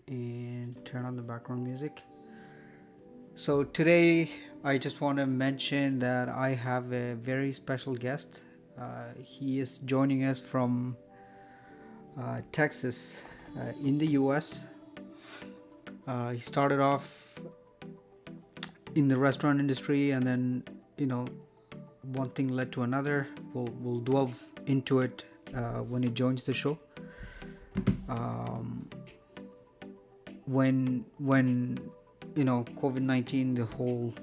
and turn on the background music. So today I just want to mention that I have a very special guest. He is joining us from Texas in the US. He started off in the restaurant industry, and then one thing led to another. We'll delve into it when he joins the show. When COVID-19, the whole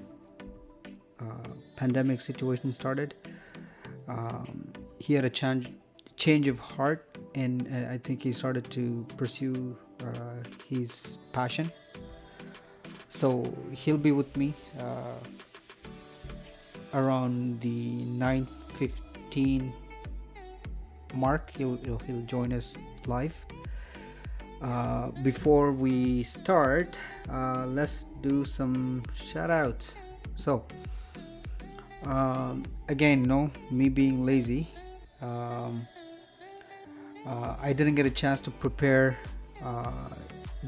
pandemic situation started, he had a change of heart, and I think he started to pursue his passion. So he'll be with me around the 9:15 mark. He'll join us live. Before we start, let's do some shout outs. So again, me being lazy, I didn't get a chance to prepare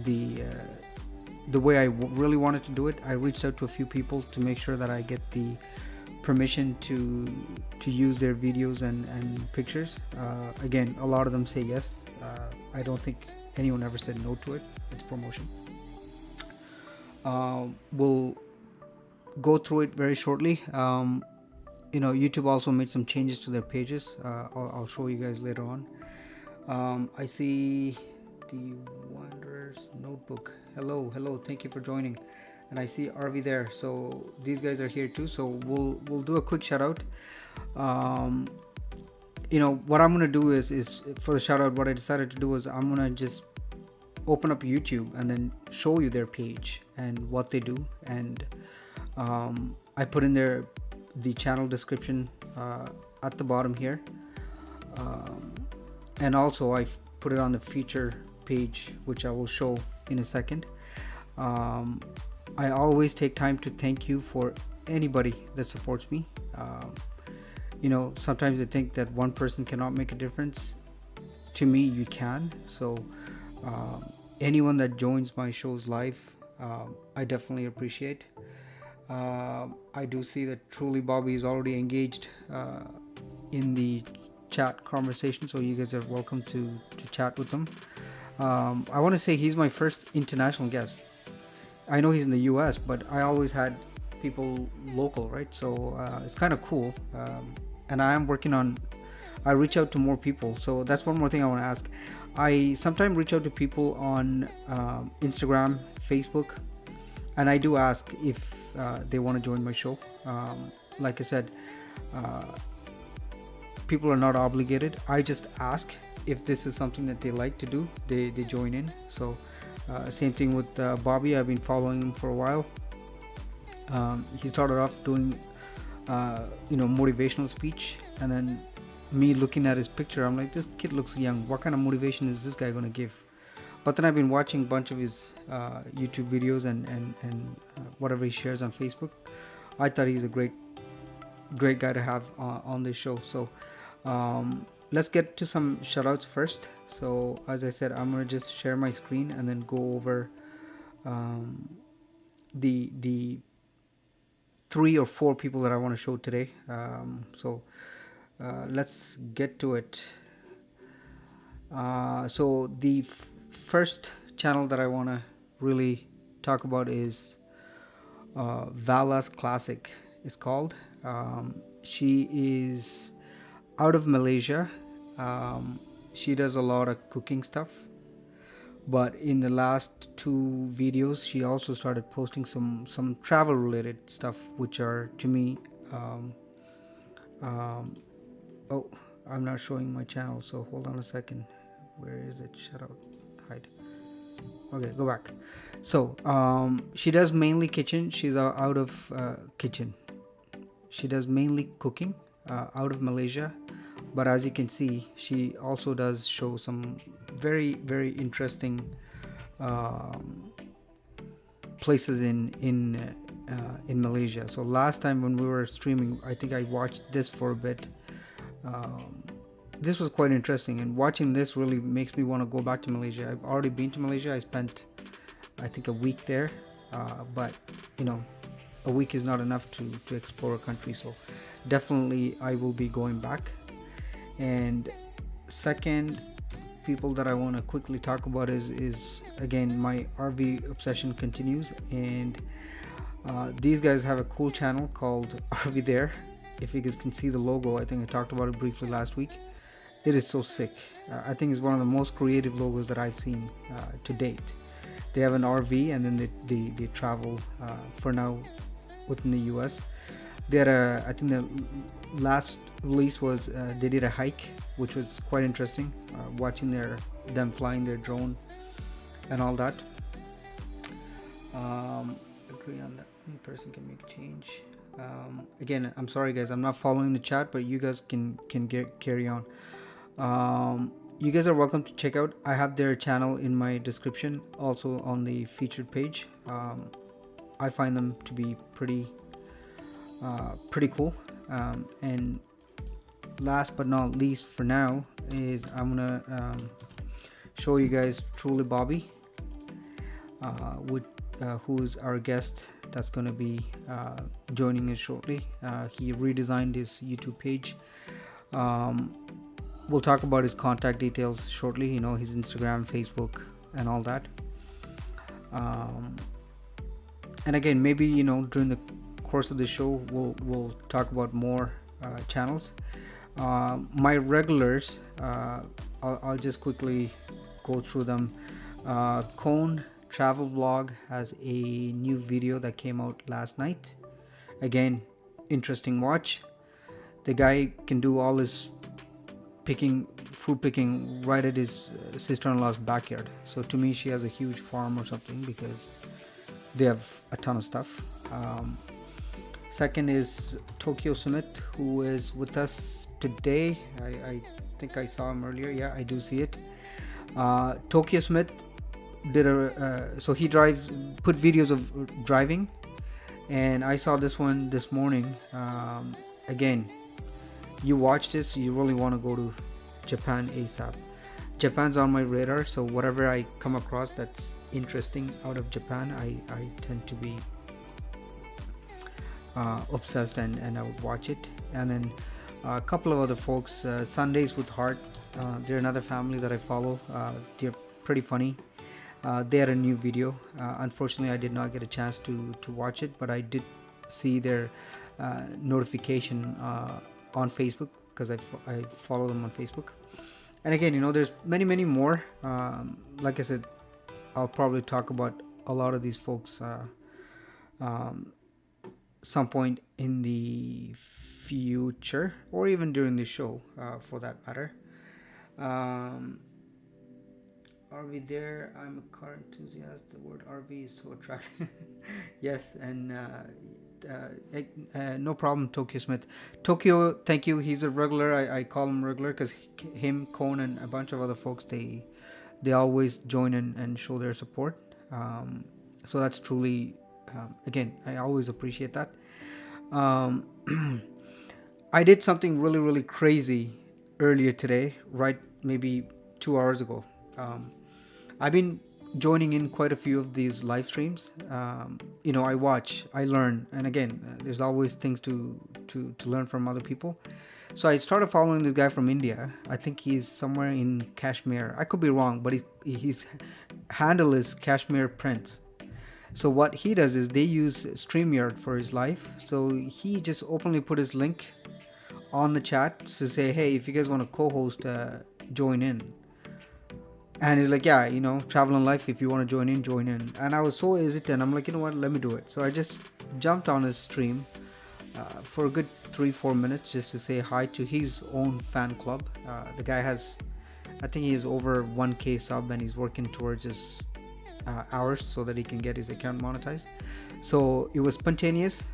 the way I really wanted to do it. I reached out to a few people to make sure that I get the permission to use their videos and pictures. Again, a lot of them say yes. I don't think anyone ever said no to it. It's promotion. We'll go through it very shortly. YouTube also made some changes to their pages. I'll show you guys later on. I see the Wanderers Notebook. Hello, thank you for joining. And I see RV there, so these guys are here too. So we'll do a quick shout out. What I'm gonna do is for the shout out, what I decided to do is I'm gonna just open up YouTube and then show you their page and what they do. And I put in there the channel description at the bottom here, and also I've put it on the feature page, which I will show in a second. I always take time to thank you for anybody that supports me. Sometimes I think that one person cannot make a difference. To me, you can. So anyone that joins my shows live, I definitely appreciate. I do see that Truly Bobby is already engaged in the chat conversation, so you guys are welcome to chat with him. I want to say he's my first international guest. I know he's in the US, but I always had people local, right? So it's kind of cool. And I am working on, I reach out to more people. So that's one more thing I want to ask. I sometimes reach out to people on Instagram, Facebook, and I do ask if they want to join my show. Like I said, people are not obligated. I just ask if this is something that they like to do, they join in. So same thing with Bobby. I've been following him for a while. He started off doing motivational speech, and then me looking at his picture, I'm like, this kid looks young. What kind of motivation is this guy going to give? But then I've been watching a bunch of his YouTube videos and whatever he shares on Facebook. I thought he's a great guy to have on this show. So let's get to some shoutouts first. So as I said, I'm gonna just share my screen and then go over the 3 or 4 people that I want to show today. So let's get to it. So the first channel that I want to really talk about is Vallaa's Classic. It's called. She is out of Malaysia. She does a lot of cooking stuff, but in the last 2 videos she also started posting some travel related stuff, which are to me oh, I'm not showing my channel, so hold on a second. Where is it? Shut up. Hide. Okay, go back. So she does mainly kitchen. She's out of kitchen. She does mainly cooking out of Malaysia, but as you can see, she also does show some very, very interesting places in Malaysia. So last time when we were streaming, I think I watched this for a bit. this was quite interesting, and watching this really makes me want to go back to Malaysia. I've already been to Malaysia. I spent, I think, a week there, but you know, a week is not enough to explore a country. So definitely I will be going back. And second, people that I want to quickly talk about is again, my RV obsession continues, and these guys have a cool channel called RV There. If you guys can see the logo, I think I talked about it briefly last week. It is so sick. I think it's one of the most creative logos that I've seen to date. They have an RV, and then they travel for now within the US. They had I think the last release was they did a hike, which was quite interesting, watching them flying their drone and all that. Agree on that. One person can make a change. Again, I'm sorry guys, I'm not following the chat, but you guys can carry on. You guys are welcome to check out. I have their channel in my description, also on the featured page. I find them to be pretty cool. And last but not least for now is I'm gonna show you guys Truly Bobby, who's our guest that's going to be joining us shortly. He redesigned his YouTube page. We'll talk about his contact details shortly, you know, his Instagram, Facebook, and all that. And again, maybe, you know, during the course of the show, we'll talk about more channels. My regulars, I'll just quickly go through them. Cone Travel Vlog has a new video that came out last night. Again, interesting watch. The guy can do all his food picking right at his sister-in-law's backyard. So to me, she has a huge farm or something, because they have a ton of stuff. Second is Tokyo Smith, who is with us today. I think I saw him earlier. Yeah, I do see it. Tokyo Smith did so he put videos of driving, and I saw this one this morning. Again, you watch this, you really want to go to Japan ASAP. Japan's on my radar, so whatever I come across that's interesting out of Japan, I tend to be obsessed, and I would watch it. And then a couple of other folks, Sundays with Heart, they're another family that I follow. They're pretty funny. They had a new video. Unfortunately, I did not get a chance to watch it, but I did see their notification on Facebook, because I follow them on Facebook. And again, you know, there's many more. Like I said, I'll probably talk about a lot of these folks some point in the future, or even during the show, for that matter. RV There, I'm a car enthusiast. The word RV is so attractive. Yes, and no problem, Tokyo Smith. Tokyo, thank you. He's a regular. I call him regular because him, Cone, and a bunch of other folks, they always join in and show their support. So that's truly, again, I always appreciate that. I did something really crazy earlier today, right? Maybe 2 hours ago. I've been joining in quite a few of these live streams. You know, I watch, I learn, and again, there's always things to learn from other people. So I started following this guy from India. I think he's somewhere in Kashmir. I could be wrong, but his handle is Kashmir Prince. So what he does is they use StreamYard for his live. So he just openly put his link on the chat to say, hey, if you guys want to co-host, join in. And he's like, yeah, you know, Travel in Life, if you want to join in. And I was so hesitant. I'm like, you know what, let me do it. So I just jumped on his stream for a good 3-4 minutes just to say hi to his own fan club. The guy has, I think he has over 1k sub, and he's working towards his hours so that he can get his account monetized. So it was spontaneous.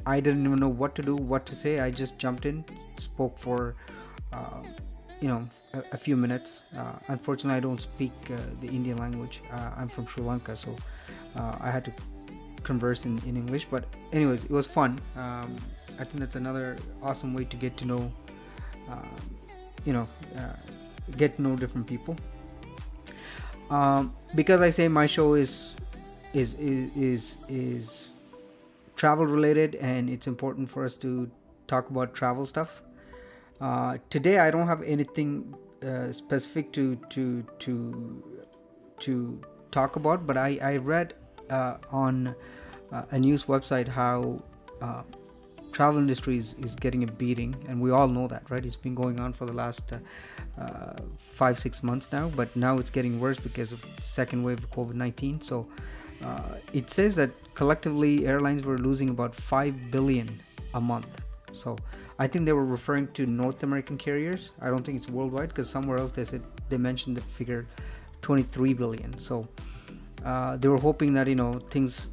I didn't even know what to do, what to say. I just jumped in, spoke for you know, a few minutes. Unfortunately, I don't speak the Indian language. I'm from Sri Lanka, so I had to converse in English. But anyways, it was fun. I think that's another awesome way to get to know you know, get to know different people. Because I say my show is travel related, and it's important for us to talk about travel stuff. Today I don't have anything specific to talk about, but I read on a news website how travel industry is getting a beating, and we all know that, right? It's been going on for the last 5-6 months now, but now it's getting worse because of second wave of COVID-19. So it says that collectively airlines were losing about $5 billion a month. So I think they were referring to North American carriers. I don't think it's worldwide, because somewhere else they mentioned the figure 23 billion. So they were hoping that things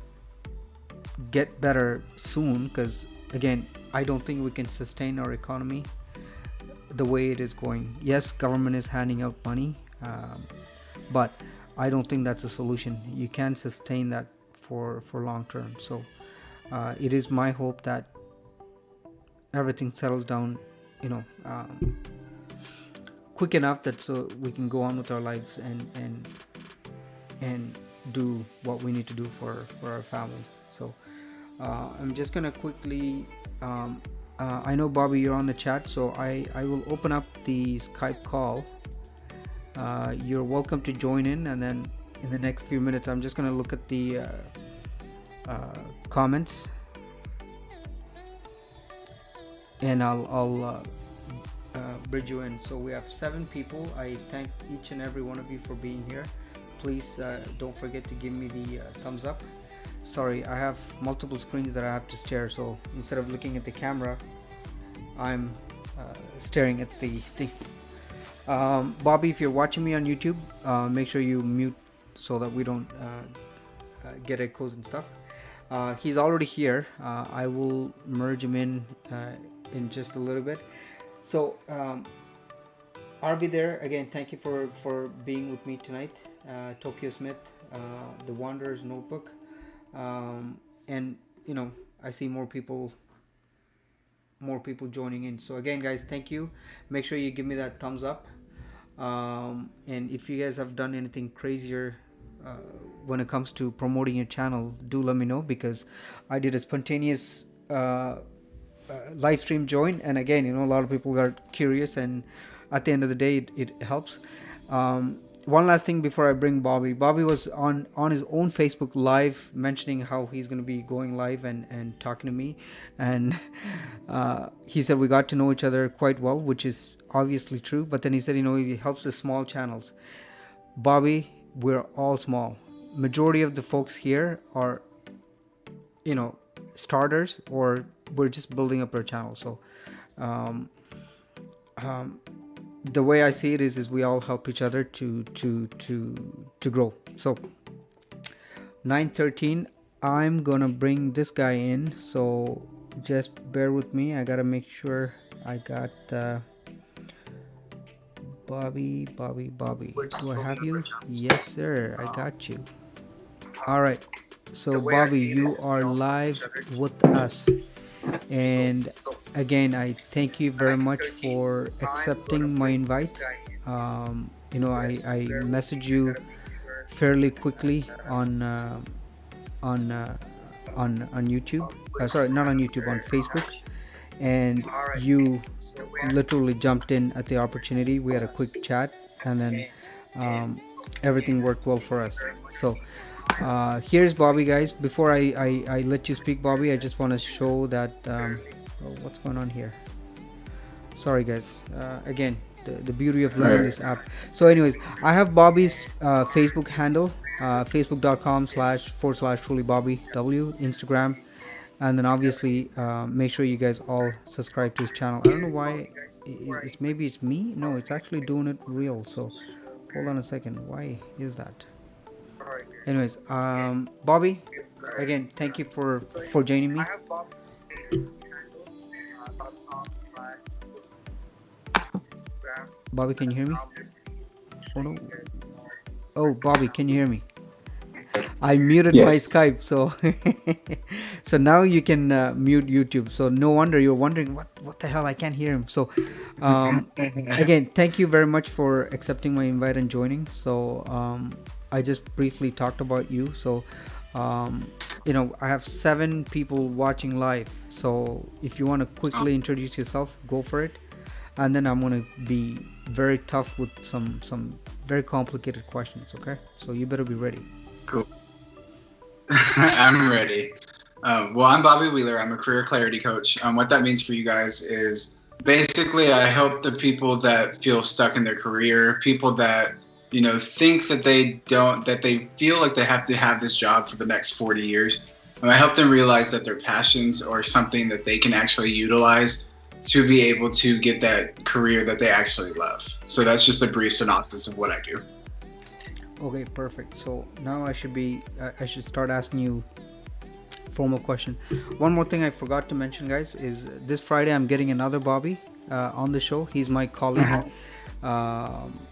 get better soon, because again, I don't think we can sustain our economy the way it is going. Yes, government is handing out money, but I don't think that's a solution. You can't sustain that for long term. So it is my hope that everything settles down, quick enough that so we can go on with our lives and do what we need to do for our family. So I'm just gonna quickly I know, Bobby, you're on the chat, so I will open up the Skype call. You're welcome to join in, and then in the next few minutes I'm just gonna look at the comments, and I'll bridge you in. So we have 7 people. I thank each and every one of you for being here. Please don't forget to give me the thumbs up. Sorry, I have multiple screens that I have to stare, so instead of looking at the camera, I'm staring at the thing. Bobby, if you're watching me on YouTube, make sure you mute so that we don't get echoes and stuff. He's already here. I will merge him in just a little bit. So RB there again, thank you for being with me tonight. Tokyo Smith, The Wanderer's Notebook, and I see more people joining in. So again, guys, thank you. Make sure you give me that thumbs up, and if you guys have done anything crazier when it comes to promoting your channel, do let me know, because I did a spontaneous live stream join, and again, a lot of people got curious, and at the end of the day it helps. One last thing before I bring Bobby was on his own Facebook live mentioning how he's going to be going live and talking to me, and he said we got to know each other quite well, which is obviously true, but then he said he helps the small channels. Bobby, we're all small. Majority of the folks here are starters, or we're just building up our channel. So the way I see it is we all help each other to grow. So 9:13, I'm gonna bring this guy in, so just bear with me. I gotta make sure I got Bobby. Do I have you? Yes, sir, I got you. All right, so Bobby, you are live with us, and again, I thank you very much for accepting my invite. I messaged you fairly quickly on YouTube. Sorry, not on YouTube, on Facebook, and you literally jumped in at the opportunity. We had a quick chat, and then everything worked well for us. So here's Bobby, guys. Before I let you speak, Bobby, I just want to show that what's going on here. Sorry, guys. Again, the beauty of learning this app. So anyways, I have Bobby's Facebook handle, facebook.com//trulyBobbyW, Instagram, and then obviously make sure you guys all subscribe to his channel. I don't know why maybe it's me. No, it's actually doing it real. So hold on a second. Why is that? Anyways, Bobby, again, thank you for joining me. Bobby, can you hear me? Oh no. Oh, Bobby, can you hear me? I muted my Skype, so so now you can mute YouTube. So no wonder you're wondering what the hell, I can't hear him. So Um, Again, thank you very much for accepting my invite and joining. So, I just briefly talked about you. So, um, I have 7 people watching live. So, if you want to quickly introduce yourself, go for it. And then I'm gonna be very tough with some very complicated questions. Okay, so you better be ready. Cool. I'm ready. Well, I'm Bobby Wheeler. I'm a career clarity coach. What that means for you guys is basically I help the people that feel stuck in their career, people that think that they feel like they have to have this job for the next 40 years. And I help them realize that their passions are something that they can actually utilize to be able to get that career that they actually love. So that's just a brief synopsis of what I do. Okay, perfect. So now I should start asking you formal question. One more thing I forgot to mention, guys, is this Friday I'm getting another Bobby on the show. He's my colleague.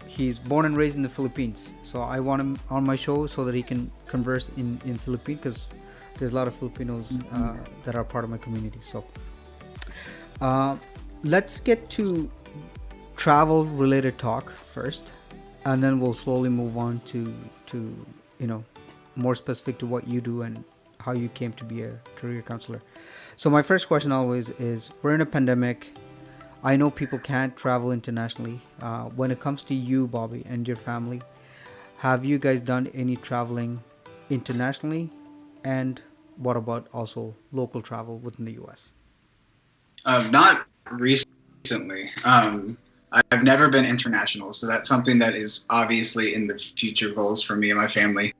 He's born and raised in the Philippines, so I want him on my show so that he can converse in Philippine, because there's a lot of Filipinos that are part of my community. So let's get to travel related talk first, and then we'll slowly move on to more specific to what you do and how you came to be a career counselor. So my first question always is, we're in a pandemic. I know people can't travel internationally. When it comes to you, Bobby, and your family, have you guys done any traveling internationally? And what about also local travel within the US? Not recently. I've never been international, so that's something that is obviously in the future goals for me and my family.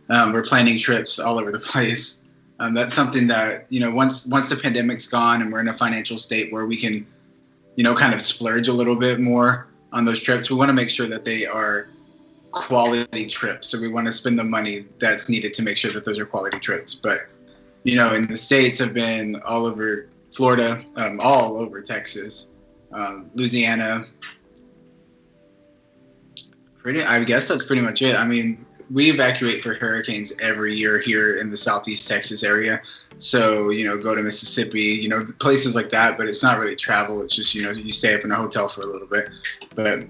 We're planning trips all over the place. That's something that once the pandemic's gone and we're in a financial state where we can kind of splurge a little bit more on those trips, we want to make sure that they are quality trips. So we want to spend the money that's needed to make sure that those are quality trips. But in the States, I've been all over Florida, all over Texas, Louisiana. I guess that's pretty much it. I mean, we evacuate for hurricanes every year here in the Southeast Texas area. So, go to Mississippi, places like that, but it's not really travel. It's just, you stay up in a hotel for a little bit. But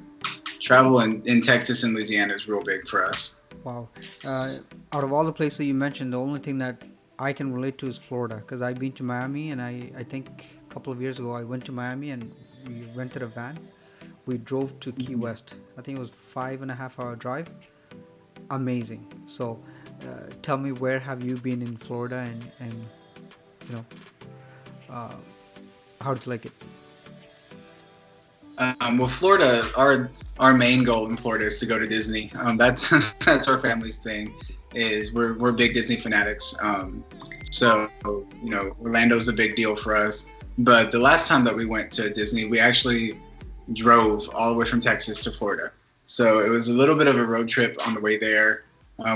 travel in Texas and Louisiana is real big for us. Wow. Out of all the places you mentioned, the only thing that I can relate to is Florida, because I've been to Miami, and I think a couple of years ago I went to Miami and we rented a van. We drove to Key West. I think it was 5.5 hour drive. Amazing. So tell me, where have you been in Florida, and you know how do you like it? Well, Florida, our main goal in Florida is to go to Disney. That's that's our family's thing. Is we're big Disney fanatics. So Orlando's a big deal for us. But the last time that we went to Disney, we actually drove all the way from Texas to Florida. So it was a little bit of a road trip on the way there.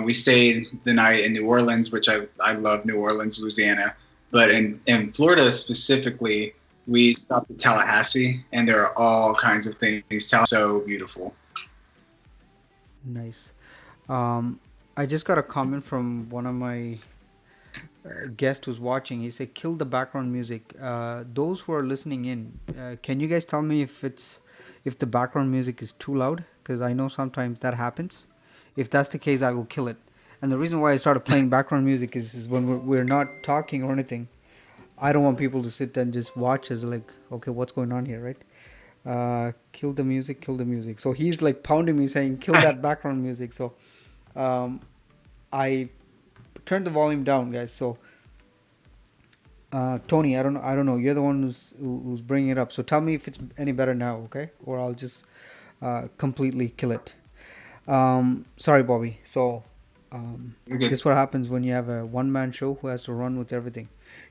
We stayed the night in New Orleans, which I love New Orleans, Louisiana. But in Florida specifically, we stopped at Tallahassee, and there are all kinds of things. Tallahassee's so beautiful. Nice. I just got a comment from one of my guests who's watching. He said, "Kill the background music." Those who are listening in, can you guys tell me if the background music is too loud? Because I know sometimes that happens. If that's the case, I will kill it. And the reason why I started playing background music is when we're not talking or anything, I don't want people to sit there and just watch us like, okay, what's going on here, right? Kill the music, kill the music. So he's like pounding me saying, kill that background music. So I turned the volume down, guys. So Tony, I don't know. You're the one who's bringing it up. So tell me if it's any better now, okay? Or I'll just completely kill it. Sorry, Bobby. So this is what happens when you have a one-man show who has to run with everything.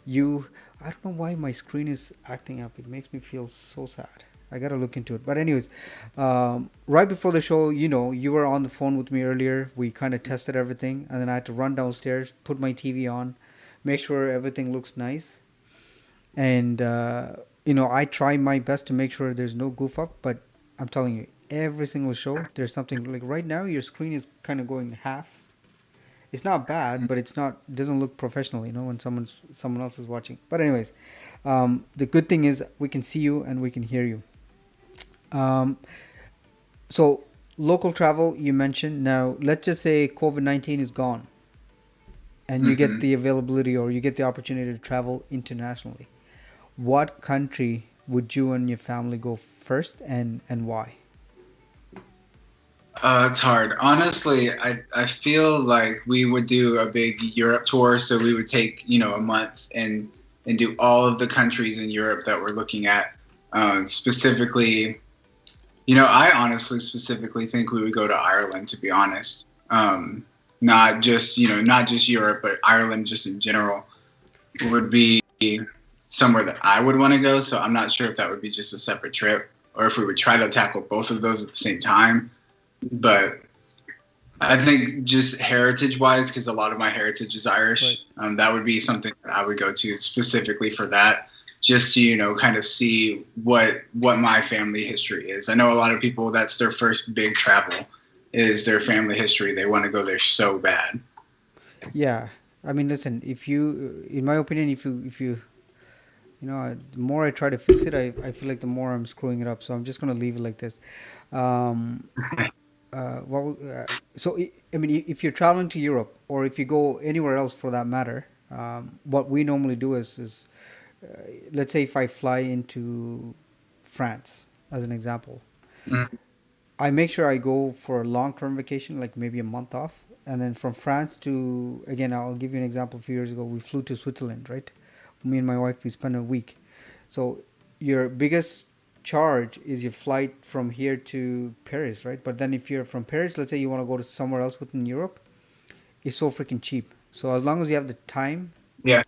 I don't know why my screen is acting up. It makes me feel so sad. I gotta look into it. But anyways, right before the show, you were on the phone with me earlier. We kind of tested everything, and then I had to run downstairs, put my TV on, make sure everything looks nice, and I try my best to make sure there's no goof up. But I'm telling you, every single show there's something. Like right now, your screen is kind of going half. It's not bad, but doesn't look professional, when someone else is watching. But anyways, the good thing is we can see you and we can hear you. Um, so local travel you mentioned. Now let's just say COVID-19 is gone, and you get Hmm. the availability or you get the opportunity to travel internationally. What country would you and your family go first, and why? It's hard. Honestly, I feel like we would do a big Europe tour, so we would take, a month and do all of the countries in Europe that we're looking at. Specifically, I honestly specifically think we would go to Ireland, to be honest. Not just, not just Europe, but Ireland just in general would be somewhere that I would want to go. So I'm not sure if that would be just a separate trip or if we would try to tackle both of those at the same time. But I think just heritage wise, because a lot of my heritage is Right. Irish, that would be something that I would go to specifically for that, just to kind of see what my family history is. I know a lot of people that's their first big travel is their family history. They want to go there so bad. Yeah, I mean, listen. If you, in my opinion, if you, the more I try to fix it, I feel like the more I'm screwing it up. So I'm just gonna leave it like this. Um, so I mean, if you're traveling to Europe or if you go anywhere else for that matter, what we normally do is let's say if I fly into France as an example, Mm. I make sure I go for a long term vacation, like maybe a month off. And then from France to, again, I'll give you an example. A few years ago, we flew to Switzerland, right? Me and my wife, we spent a week. So your biggest charge is your flight from here to Paris, right? But then if you're from Paris, let's say you want to go to somewhere else within Europe, it's so freaking cheap. So as long as you have the time Yeah.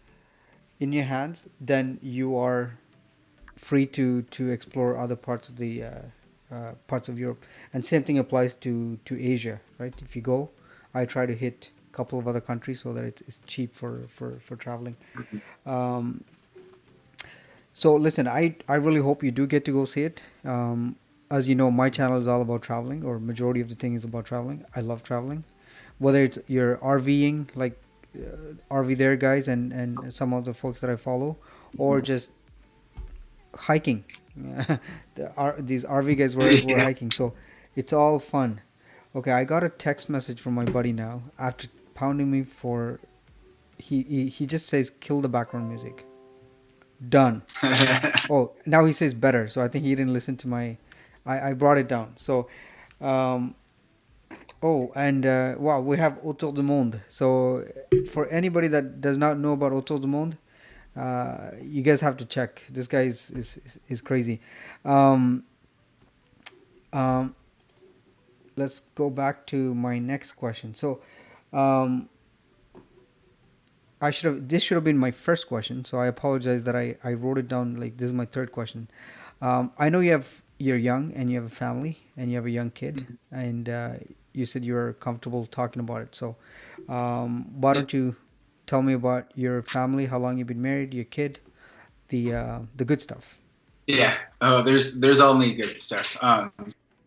in your hands, then you are free to explore other parts of the parts of Europe. And same thing applies to Asia, right? If you go, I try to hit a couple of other countries so that it's cheap for traveling. Um, so listen, I really hope you do get to go see it. As you know, my channel is all about traveling, or majority of the thing is about traveling. I love traveling, whether it's you're RVing like RV there guys and some of the folks that I follow, or just hiking. These RV guys were Yeah. hiking, so it's all fun. Okay, I got a text message from my buddy now after pounding me for. He just says kill the background music. Done. Oh, now he says better. So I think he didn't listen to my. I brought it down. So, um, oh, and wow, we have Autour du Monde. So for anybody that does not know about Autour du Monde, you guys have to check. This guy is crazy. Um, um, let's go back to my next question. So, um, I should have. This should have been my first question. So I apologize that I wrote it down like this is my third question. I know you're young and you have a family and you have a young kid, and you said you're comfortable talking about it. So, why don't you tell me about your family, how long you've been married, your kid, the good stuff. Yeah. Oh, there's only good stuff.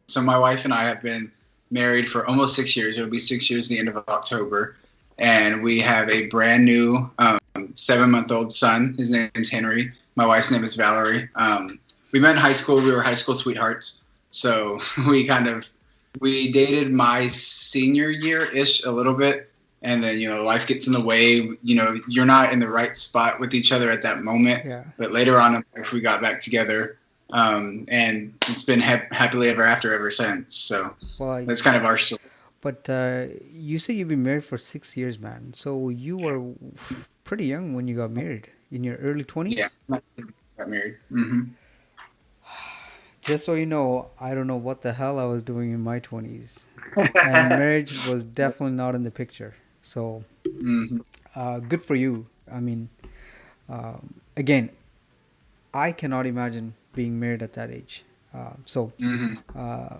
So my wife and I have been married for almost 6 years. It'll be 6 years at the end of October, and we have a brand new 7-month-old son. His name is Henry. My wife's name is Valerie. We met in high school. We were high school sweethearts. So we dated my senior year ish a little bit, and then life gets in the way. You're not in the right spot with each other at that moment. Yeah. But later on in life, we got back together, and it's been happily ever after ever since. So Well, that's kind of our story. but you say you've been married for 6 years, man. So you were pretty young when you got married, in your early Yeah, 20s. got married. Hmm. Just so you know, I don't know what the hell I was doing in my 20s. And marriage was definitely not in the picture. So, Hmm. good for you. I mean, again, I cannot imagine being married at that age. So, Hmm. uh,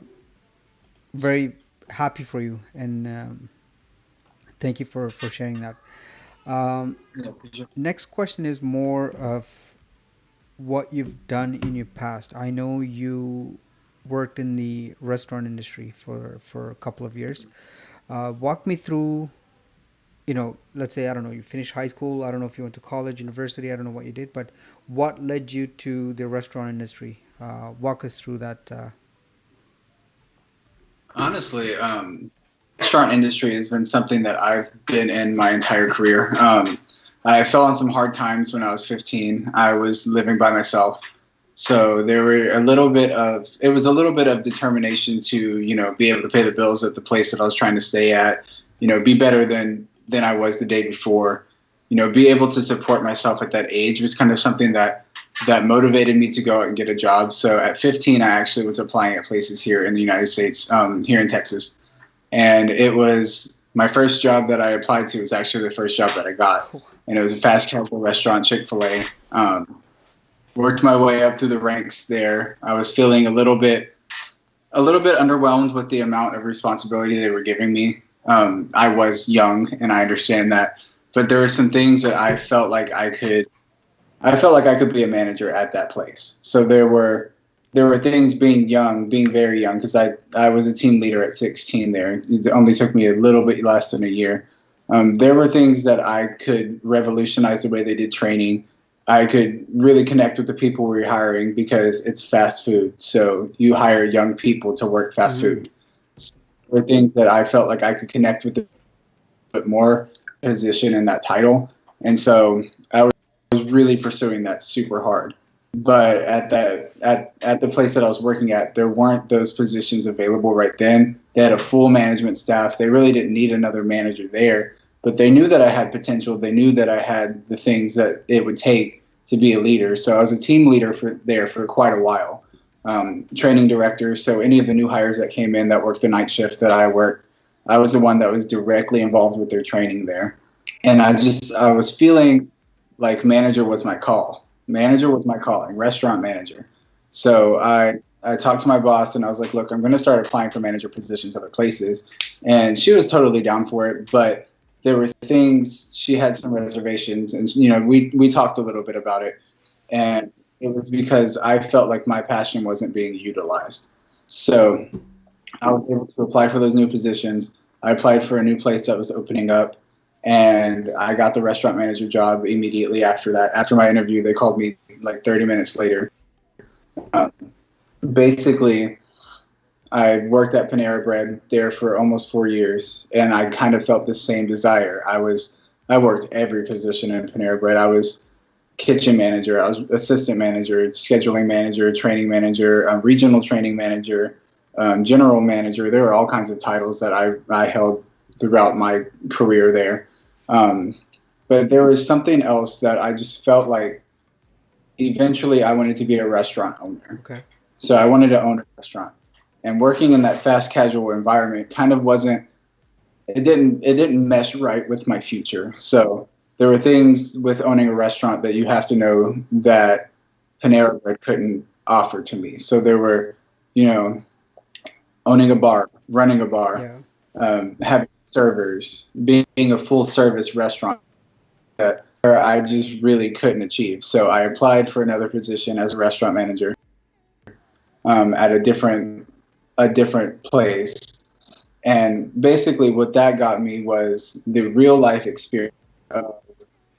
very happy for you. And thank you for sharing that. Um, Yeah, for sure. next question is more of what you've done in your past. I know you worked in the restaurant industry for a couple of years. Walk me through, let's say, I don't know, you finished high school. I don't know if you went to college, university. I don't know what you did, but what led you to the restaurant industry? Walk us through that. Honestly, restaurant industry has been something that I've been in my entire career. I fell on some hard times when I was 15. I was living by myself. So there were a little bit of it was a little bit of determination to, be able to pay the bills at the place that I was trying to stay at, be better than I was the day before. Be able to support myself at that age was kind of something that motivated me to go out and get a job. So at 15, I actually was applying at places here in the United States, here in Texas, and it was my first job that I applied to was actually the first job that I got, and it was a fast casual restaurant, Chick-fil-A. Worked my way up through the ranks there. I was feeling a little bit underwhelmed with the amount of responsibility they were giving me. I was young, and I understand that, but there were some things that I felt like I could be a manager at that place. So there were things being very young, because I was a team leader at 16 there. It only took me a little bit less than a year. There were things that I could revolutionize the way they did training. I could really connect with the people we were hiring, because it's fast food. So you hire young people to work fast Mm-hmm. food. So there were things that I felt like I could connect with a bit more position in that title. And so I was really pursuing that super hard. But at the place that I was working at, there weren't those positions available right then. They had a full management staff. They really didn't need another manager there, but they knew that I had potential. They knew that I had the things that it would take to be a leader. So I was a team leader for quite a while, training director. So any of the new hires that came in that worked the night shift that I worked, I was the one that was directly involved with their training there. And I was feeling like manager was my call. Manager was my calling, restaurant manager. So I talked to my boss, and I was like, look, I'm going to start applying for manager positions other places. And she was totally down for it, but there were things, she had some reservations, and we talked a little bit about it, and it was because I felt like my passion wasn't being utilized. So I was able to apply for those new positions. I applied for a new place that was opening up, and I got the restaurant manager job immediately after that. After my interview, they called me like 30 minutes later. Um, Basically, I worked at Panera Bread there for almost 4 years, and I kind of felt the same desire. I worked every position in Panera Bread. I was kitchen manager, I was assistant manager, scheduling manager, training manager, regional training manager, general manager. There were all kinds of titles that I held throughout my career there. Um, but there was something else that I just felt like eventually I wanted to be a restaurant owner. Okay. So I wanted to own a restaurant. And working in that fast casual environment kind of wasn't it didn't mesh right with my future. So there were things with owning a restaurant that you have to know that Panera Bread couldn't offer to me. So there were, you know, owning a bar, running a bar, Yeah. having servers, being a full service restaurant that where I just really couldn't achieve. So I applied for another position as a restaurant manager, at a different place. And basically, what that got me was the real life experience of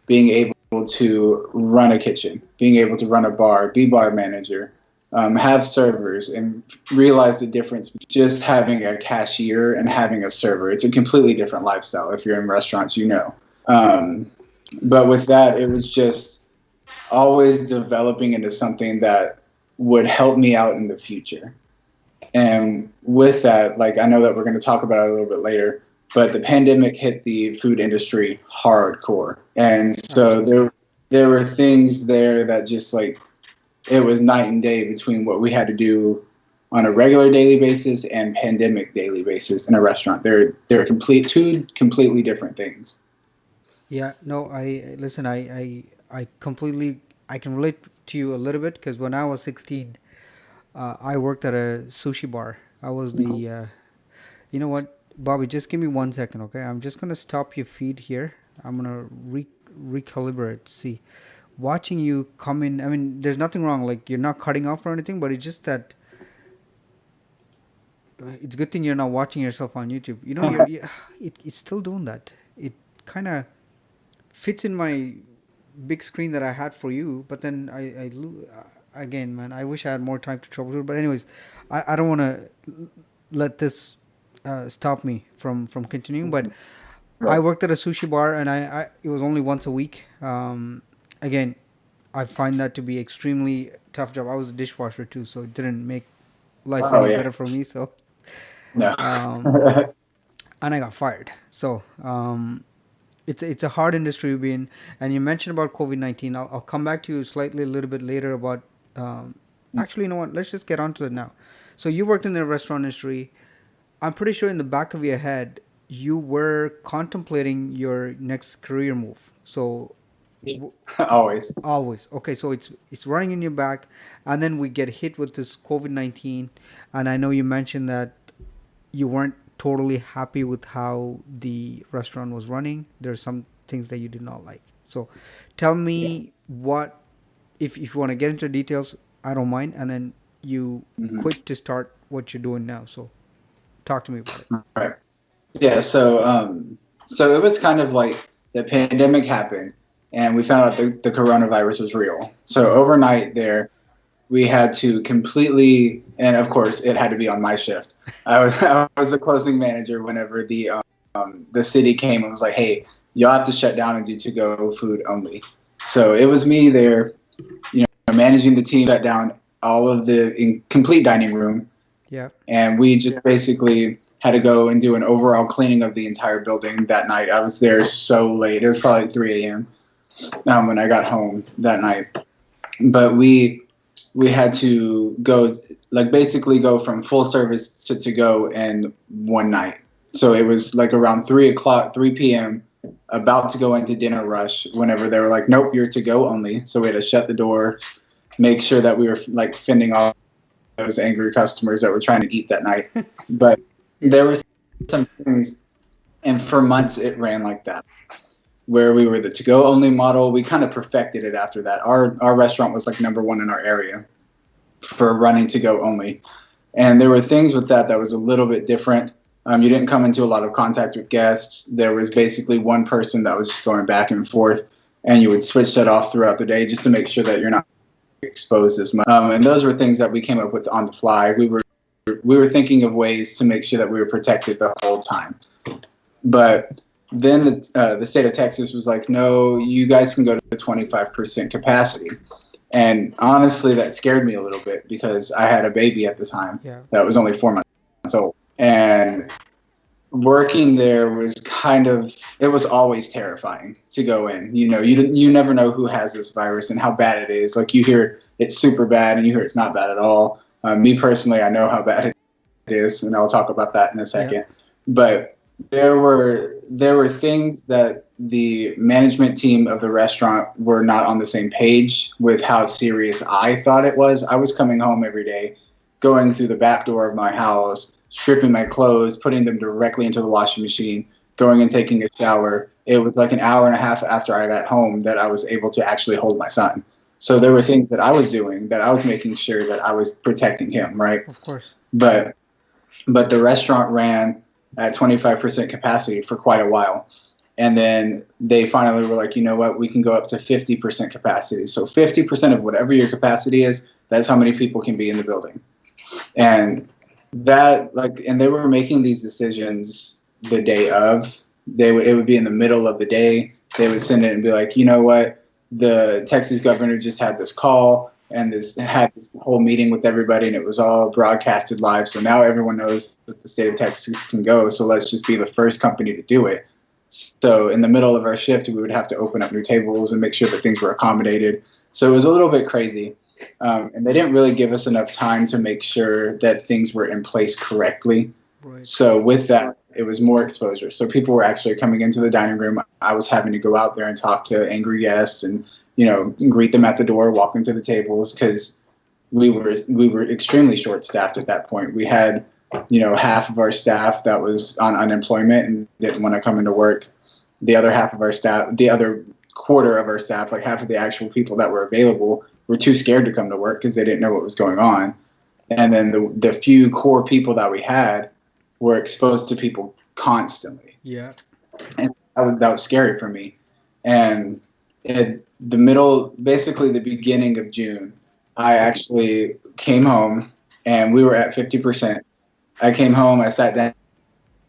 being able to run a kitchen, being able to run a bar, be bar manager, have servers, and realize the difference between just having a cashier and having a server. It's a completely different lifestyle. If you're in restaurants, you know. Um, but with that, it was just always developing into something that would help me out in the future. And with that, like, I know that we're going to talk about it a little bit later, but the pandemic hit the food industry hardcore. And so Absolutely. there were things there that just like it was night and day between what we had to do on a regular daily basis and pandemic daily basis in a restaurant. They're two completely different things. Yeah. No, I listen. I completely. I can relate to you a little bit because when I was 16, I worked at a sushi bar. I was the. You know what, Bobby? Just give me 1 second, okay? I'm just gonna stop your feed here. I'm gonna recalibrate. See, watching you come in. I mean, there's nothing wrong. Like you're not cutting off or anything, but it's just that it's a good thing you're not watching yourself on YouTube. You know, it's still doing that. It kind of fits in my big screen that I had for you, but then again, man, I wish I had more time to troubleshoot. But anyways, I don't want to let this. stop me from continuing. But I Right. worked at a sushi bar, and I it was only once a week. Again, I find that to be extremely tough job. I was a dishwasher too, so it didn't make life Oh any yeah. better for me. So, No. um, and I got fired. So, it's a hard industry to be in. And you mentioned about COVID-19. I'll come back to you slightly a little bit later about. Actually, you know what? Let's just get onto it now. So you worked in the restaurant industry. I'm pretty sure in the back of your head you were contemplating your next career move. So w- Always. always okay. So it's running in your back, and then we get hit with this COVID-19, and I know you mentioned that you weren't totally happy with how the restaurant was running. There's some things that you did not like. So tell me what, if you want to get into details, I don't mind. And then you Hmm. quit to start what you're doing now. So talk to me about it. Right. Yeah. So it was kind of like the pandemic happened, and we found out the coronavirus was real. So Yeah. overnight there, we had to completely, and of course, it had to be on my shift. I was the closing manager whenever the city came and was like, "Hey, you'll have to shut down and do to go food only." So it was me there, managing the team, shut down all of the complete dining room, Yeah. and we just basically had to go and do an overall cleaning of the entire building that night. I was there so late; it was probably 3 a.m. When I got home that night, but we had to go, like, basically go from full service to go in one night. So it was like around 3 o'clock, 3 p.m., about to go into dinner rush whenever they were like, nope, you're to go only. So we had to shut the door, make sure that we were like fending off those angry customers that were trying to eat that night. But Yeah. there were some things, and for months it ran like that, where we were the to go only model. We kind of perfected it after that. Our restaurant was like number one in our area for running to go only. And there were things with that was a little bit different. You didn't come into a lot of contact with guests. There was basically one person that was just going back and forth, and you would switch that off throughout the day just to make sure that you're not exposed as much. And those were things that we came up with on the fly. We were thinking of ways to make sure that we were protected the whole time. But then the state of Texas was like, no, you guys can go to 25% capacity. And honestly, that scared me a little bit because I had a baby at the time Yeah. that was only 4 months old. And working there was it was always terrifying to go in. You never know who has this virus and how bad it is. Like, you hear it's super bad and you hear it's not bad at all. Me personally, I know how bad it is, and I'll talk about that in a Yeah. second. But there were things that the management team of the restaurant were not on the same page with how serious I thought it was. I was coming home every day, going through the back door of my house, stripping my clothes, putting them directly into the washing machine, going and taking a shower. It was like an hour and a half after I got home that I was able to actually hold my son. So there were things that I was doing that I was making sure that I was protecting him, right? Of course. But the restaurant ran at 25% capacity for quite a while. And then they finally were like, you know what, we can go up to 50% capacity. So 50% of whatever your capacity is, that's how many people can be in the building. And and they were making these decisions the day of. It would be in the middle of the day. They would send it and be like, you know what, the Texas governor just had this call and had this whole meeting with everybody, and it was all broadcasted live. So now everyone knows that the state of Texas can go. So let's just be the first company to do it. So in the middle of our shift, we would have to open up new tables and make sure that things were accommodated. So it was a little bit crazy. And they didn't really give us enough time to make sure that things were in place correctly. Right. So with that, it was more exposure. So people were actually coming into the dining room. I was having to go out there and talk to angry guests and, greet them at the door, walk them to the tables, because we were extremely short staffed at that point. We had, half of our staff that was on unemployment and didn't want to come into work. The other half of our staff, the other quarter of our staff, like half of the actual people that were available, were too scared to come to work because they didn't know what was going on. And then the few core people that we had were exposed to people constantly. Yeah. And that was scary for me. And basically the beginning of June, I actually came home and we were at 50%. I came home, I sat down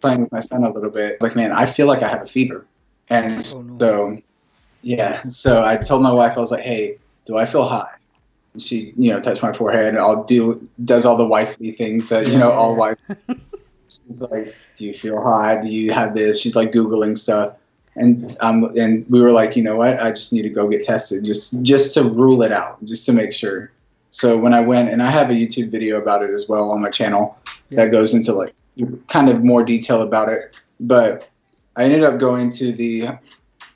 playing with my son a little bit. Like, man, I feel like I have a fever. And Oh no. so, yeah. So I told my wife, I was like, hey, do I feel high? And she, touched my forehead and does all the wifely things that, Yeah, all yeah, wife. She's like, do you feel high? Do you have this? She's like Googling stuff. And we were like, you know what? I just need to go get tested just to rule it out, just to make sure. So when I went, and I have a YouTube video about it as well on my channel yeah. that goes into like kind of more detail about it. But I ended up going to the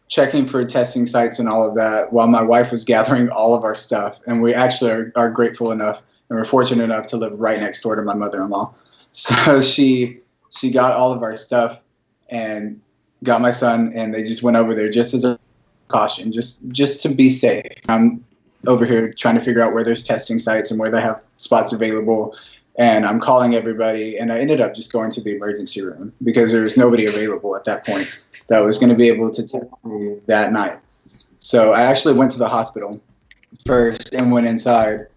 checking for testing sites and all of that while my wife was gathering all of our stuff. And we actually are grateful enough and we're fortunate enough to live right next door to my mother-in-law. So she got all of our stuff and got my son, and they just went over there just as a caution, just to be safe. I'm over here trying to figure out where there's testing sites and where they have spots available, and I'm calling everybody, and I ended up just going to the emergency room because there was nobody available at that point that was going to be able to test me that night. So I actually went to the hospital first and went inside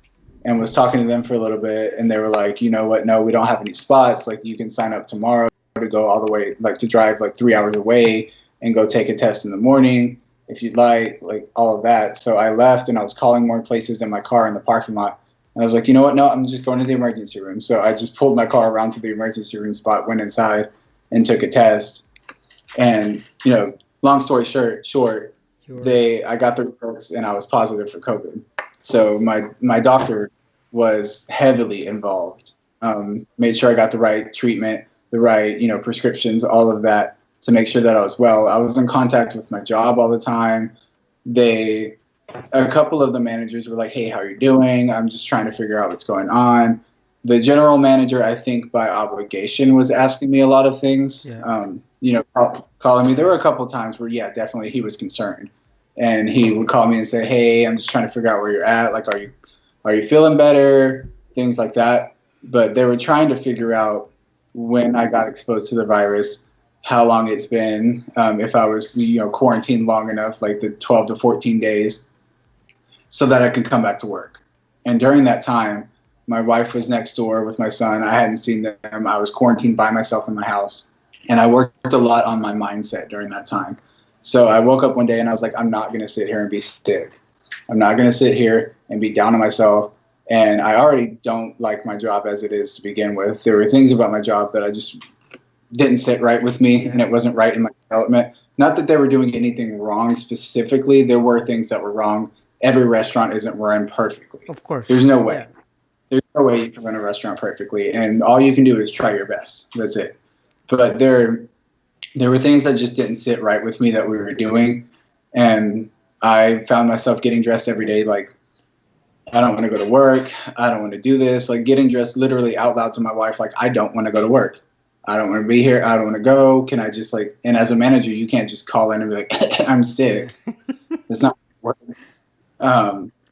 and was talking to them for a little bit, and they were like, you know what, no, we don't have any spots. Like, you can sign up tomorrow to go all the way, like to drive like 3 hours away and go take a test in the morning if you'd like all of that. So I left and I was calling more places in my car in the parking lot. And I was like, you know what, no, I'm just going to the emergency room. So I just pulled my car around to the emergency room spot, went inside and took a test. And, long story short, I got the results and I was positive for COVID. So my doctor was heavily involved. Made sure I got the right treatment, the right, prescriptions, all of that to make sure that I was well. I was in contact with my job all the time. A couple of the managers were like, hey, how are you doing? I'm just trying to figure out what's going on. The general manager, I think by obligation, was asking me a lot of things, Yeah. calling me. There were a couple of times where, yeah, definitely he was concerned. And he would call me and say, hey, I'm just trying to figure out where you're at. Like, are you feeling better? Things like that. But they were trying to figure out when I got exposed to the virus, how long it's been, if I was, quarantined long enough, like the 12 to 14 days, so that I could come back to work. And during that time, my wife was next door with my son. I hadn't seen them. I was quarantined by myself in my house. And I worked a lot on my mindset during that time. So I woke up one day and I was like, I'm not going to sit here and be sick. I'm not going to sit here and be down on myself. And I already don't like my job as it is to begin with. There were things about my job that I just didn't sit right with me, and it wasn't right in my development. Not that they were doing anything wrong specifically. There were things that were wrong. Every restaurant isn't run perfectly. Of course. There's no way. Yeah. There's no way you can run a restaurant perfectly, and all you can do is try your best. That's it. But there were things that just didn't sit right with me that we were doing, and I found myself getting dressed every day like, I don't want to go to work. I don't want to do this. Like, getting dressed literally out loud to my wife, like, I don't want to go to work. I don't want to be here. I don't want to go. Can I just and as a manager, you can't just call in and be like, I'm sick. It's not working.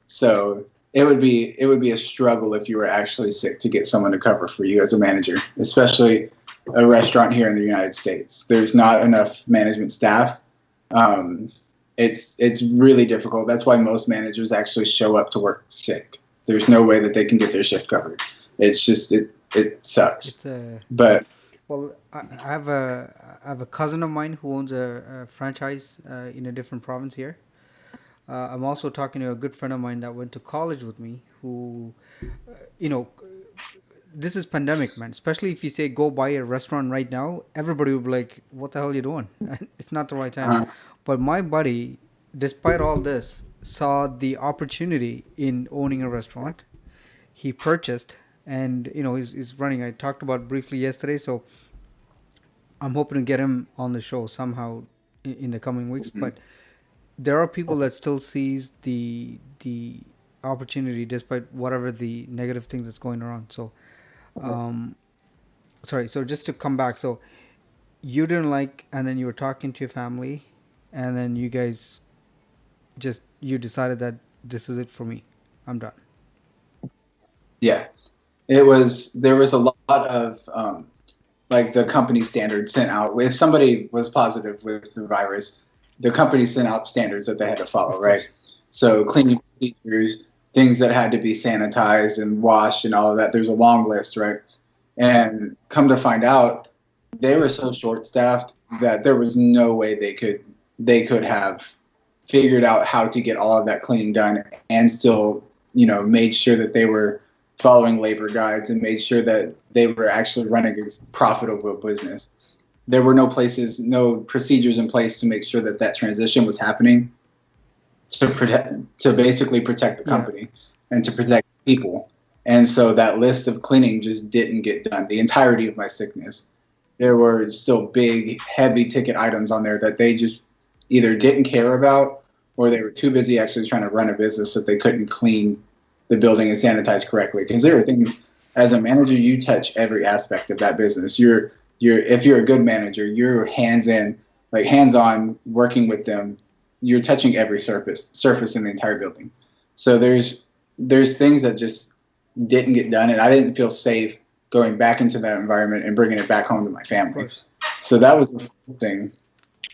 So it would be a struggle if you were actually sick to get someone to cover for you as a manager, especially a restaurant here in the United States. There's not enough management staff. It's really difficult. That's why most managers actually show up to work sick. There's no way that they can get their shift covered. It's just it sucks. But well, I have a cousin of mine who owns a franchise in a different province here. I'm also talking to a good friend of mine that went to college with me who, this is pandemic, man. Especially if you say go buy a restaurant right now, everybody will be like, what the hell are you doing? It's not the right time. But my buddy, despite all this, saw the opportunity in owning a restaurant. He purchased and, he's running. I talked about it briefly yesterday, so I'm hoping to get him on the show somehow in the coming weeks. Mm-hmm. But there are people that still sees the opportunity despite whatever the negative things that's going around. So, so just to come back, so you didn't like, and then you were talking to your family, and then you guys you decided that this is it for me. I'm done. Yeah, there was a lot of the company standards sent out. If somebody was positive with the virus, the company sent out standards that they had to follow, right? So cleaning procedures, things that had to be sanitized and washed and all of that. There's a long list, right? And come to find out, they were so short staffed that there was no way they could have figured out how to get all of that cleaning done and still, made sure that they were following labor guides and made sure that they were actually running a profitable business. There were no places, no procedures in place to make sure that that transition was happening to basically protect the Yeah. company and to protect people. And so that list of cleaning just didn't get done. The entirety of my sickness, there were still big, heavy ticket items on there that they just either didn't care about or they were too busy actually trying to run a business that they couldn't clean the building and sanitize correctly. Because there are things, as a manager, you touch every aspect of that business. You're if you're a good manager, you're hands on working with them. You're touching every surface in the entire building. So there's things that just didn't get done, and I didn't feel safe going back into that environment and bringing it back home to my Of family. course. So that was the thing,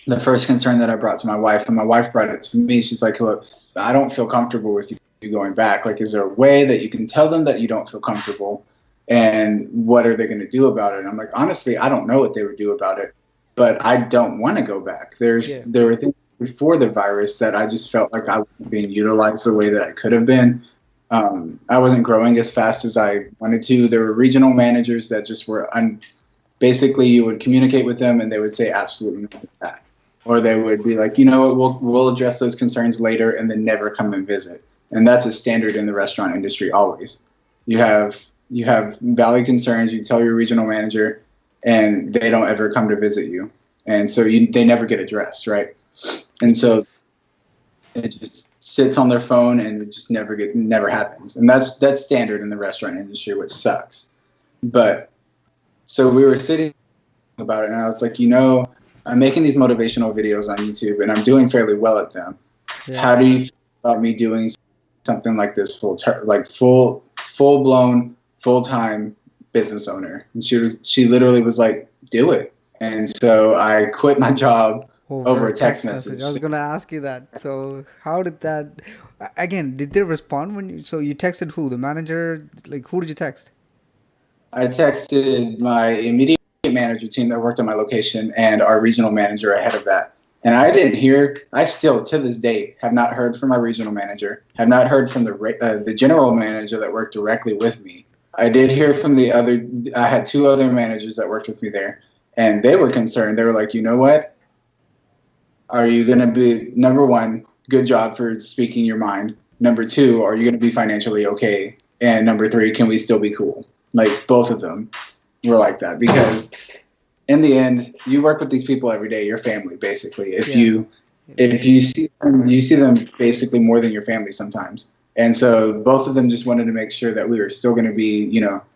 the first concern that I brought to my wife, and my wife brought it to me. She's like, "Look, I don't feel comfortable with you going back. Like, is there a way that you can tell them that you don't feel comfortable, and what are they going to do about it?" And I'm like, honestly, I don't know what they would do about it, but I don't want to go back. Yeah. There were things before the virus that I just felt like I wasn't being utilized the way that I could have been. I wasn't growing as fast as I wanted to. There were regional managers that just were basically you would communicate with them and they would say absolutely nothing back, or they would be like, you know what, we'll address those concerns later, and then never come and visit. And that's a standard in the restaurant industry always. You have valid concerns. You tell your regional manager, and they don't ever come to visit you, and so they never get addressed, right? And Which so is it just sits on their phone and it just never happens. And that's standard in the restaurant industry, which sucks. But so we were sitting about it, and I was like, I'm making these motivational videos on YouTube and I'm doing fairly well at them. yeah. How do you feel about me doing something like this full blown full time business owner? And she literally was like, do it. And so I quit my job over Over a text text message. I message. was gonna ask you that. So how did that? Again, did they respond when you? So you texted who? The manager? Like who did you text? I texted my immediate manager team that worked at my location and our regional manager ahead of that. And I still, to this date, have not heard from my regional manager, have not heard from the general manager that worked directly with me. I did hear from I had two other managers that worked with me there, and they were concerned. They were like, you know what? Are you going to be, number one, good job for speaking your mind. Number two, are you going to be financially okay? And number three, can we still be cool? Like both of them were like that because in the end, you work with these people every day, your family basically. If Yeah. you if you see them basically more than your family sometimes. And so both of them just wanted to make sure that we were still going to be,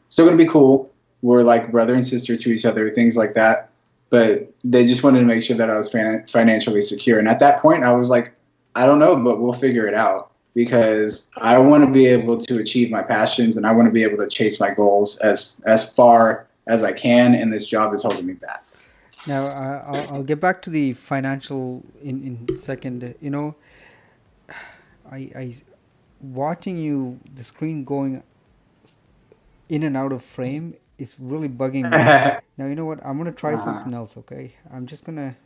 still going to be cool. We're like brother and sister to each other, things like that. But they just wanted to make sure that I was financially secure. And at that point, I was like, I don't know, but we'll figure it out because I want to be able to achieve my passions and I want to be able to chase my goals as far as I can. And this job is holding me back. Now I'll get back to the financial in second. I watching you the screen going in and out of frame is really bugging me. Now you know what? I'm gonna try Uh-huh. something else. Okay, I'm just gonna.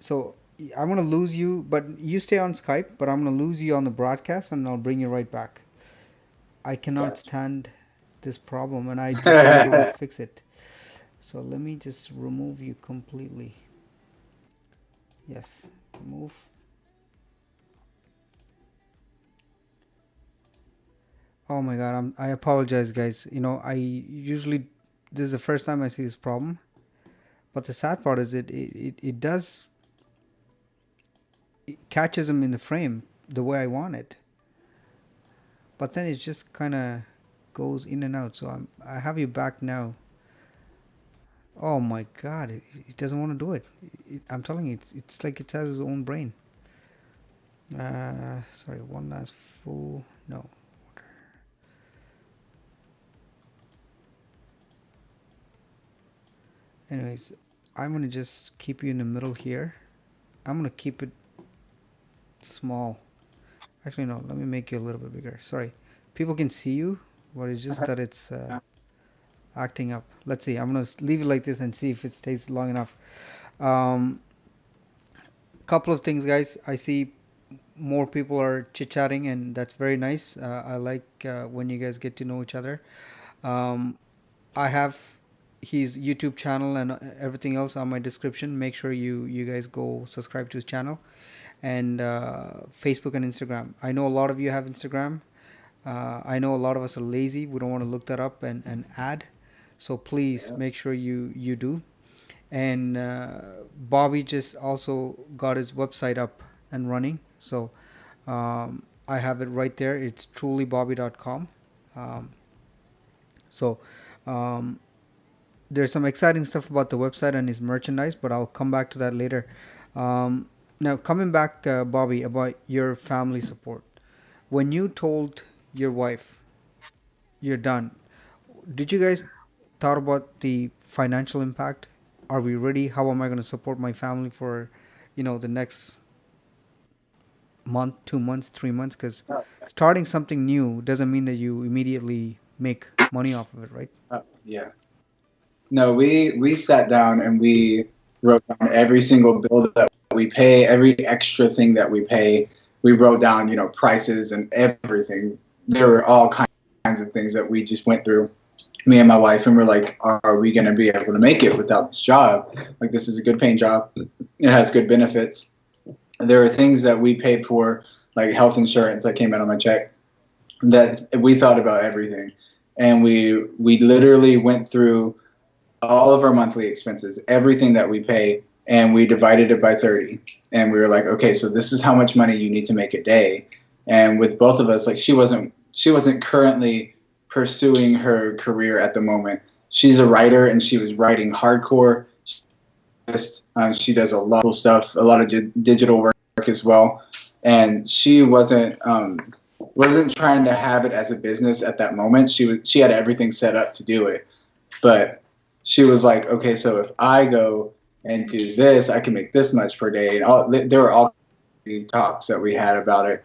So I'm gonna lose you, but you stay on Skype. But I'm gonna lose you on the broadcast, and I'll bring you right back. I cannot Gotcha. stand this problem, and I just want to be able to fix it. So let me just remove you completely. Yes, remove. Oh my god, I apologize, guys. I usually this is the first time I see this problem. But the sad part is it does it catches them in the frame the way I want it. But then it just kind of goes in and out. So I have you back now. Oh my god, it doesn't want to do it. I'm telling you, it's like it has its own brain. Sorry, one last full. No. Anyways, I'm gonna just keep you in the middle here. I'm gonna keep it small. Actually, no. Let me make you a little bit bigger. Sorry, people can see you, but it's just that it's. acting up. Let's see. I'm gonna leave it like this and see if it stays long enough. Um, Couple of things, guys. I see more people are chit chatting, and that's very nice. I like when you guys get to know each other. Um, I have his YouTube channel and everything else on my description. Make sure you guys go subscribe to his channel, and Facebook and Instagram. I know a lot of you have Instagram. I know a lot of us are lazy. We don't want to look that up and add. So please make sure you do. And Bobby just also got his website up and running. So I have it right there. It's trulybobby.com. Um, so um, there's some exciting stuff about the website and his merchandise, but I'll come back to that later. Um, Now, coming back, Bobby, about your family support. When you told your wife you're done, did you guys thought about the financial impact? Are we ready? How am I going to support my family for, the next month, 2 months, 3 months? Because starting something new doesn't mean that you immediately make money off of it, right? Yeah. No, we sat down and we wrote down every single bill that we pay, every extra thing that we pay. We wrote down, prices and everything. There were all kinds of things that we just went through, me and my wife, and we're like, are we going to be able to make it without this job? Like, this is a good paying job. It has good benefits. There are things that we paid for, like health insurance that came out of my check, that we thought about everything. And we literally went through all of our monthly expenses, everything that we pay, and we divided it by 30. And we were like, okay, so this is how much money you need to make a day. And with both of us, like, she wasn't currently pursuing her career at the moment. She's a writer, and she was writing hardcore. She does a lot of stuff, a lot of digital work as well. And she wasn't trying to have it as a business at that moment. She had everything set up to do it, but she was like, okay, so if I go and do this, I can make this much per day. And there were all these talks that we had about it.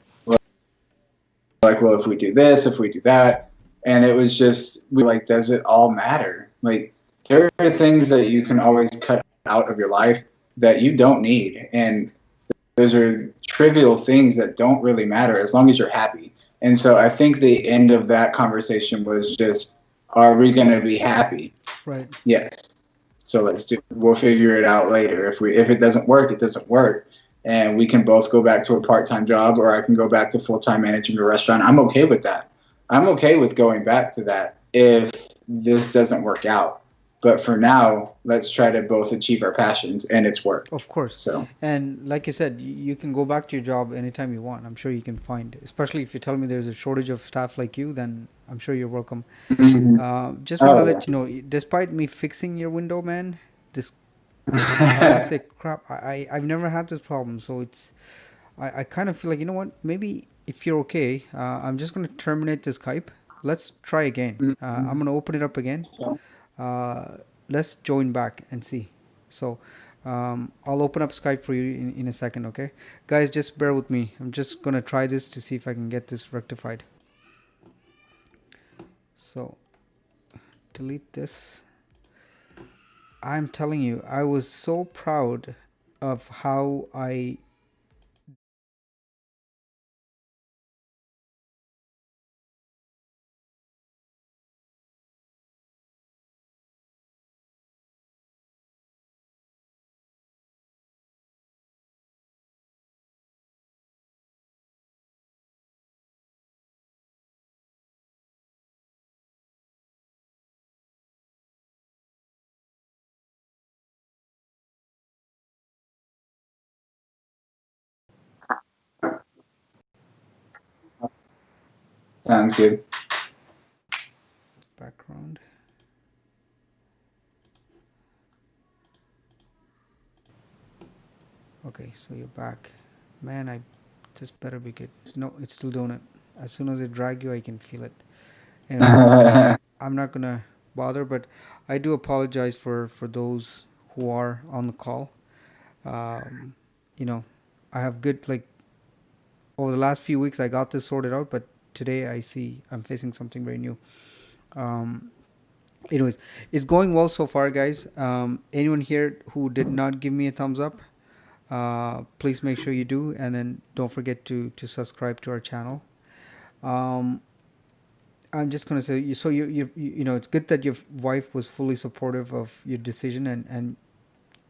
Like, well, if we do this, if we do that. And it was just, we were like, does it all matter? Like, there are things that you can always cut out of your life that you don't need. And those are trivial things that don't really matter as long as you're happy. And so I think the end of that conversation was just, are we going to be happy? Right. Yes. So we'll figure it out later. If it doesn't work, it doesn't work. And we can both go back to a part-time job, or I can go back to full-time managing a restaurant. I'm okay with that. I'm okay with going back to that if this doesn't work out. But for now, let's try to both achieve our passions, and it's work. Of course. So, And like you said, you can go back to your job anytime you want. I'm sure you can find, especially if you tell me there's a shortage of staff like you, then I'm sure you're welcome. Just want to oh let you know, despite me fixing your window, man, this, I want to yeah. say crap. I've never had this problem. So I kind of feel like, you know what, maybe if you're okay, I'm just going to terminate the Skype. Let's try again. I'm going to open it up again. Uh, let's join back and see. So I'll open up Skype for you in a second, okay? Guys, just bear with me. I'm just going to try this to see if I can get this rectified. So delete this. I'm telling you, I was so proud of how I Sounds good. background. Okay, so you're back. Man, I this better be good. No, it's still doing it. As soon as I drag you, I can feel it. Anyway, I'm not gonna bother, but I do apologize for those who are on the call. Um, you know, I have good, like, over the last few weeks I got this sorted out, but today I see I'm facing something very new. Um, Anyways, it's going well so far, guys. Anyone here who did not give me a thumbs up, please make sure you do, and then don't forget to subscribe to our channel. Um, I'm just gonna say, so you know, it's good that your wife was fully supportive of your decision, and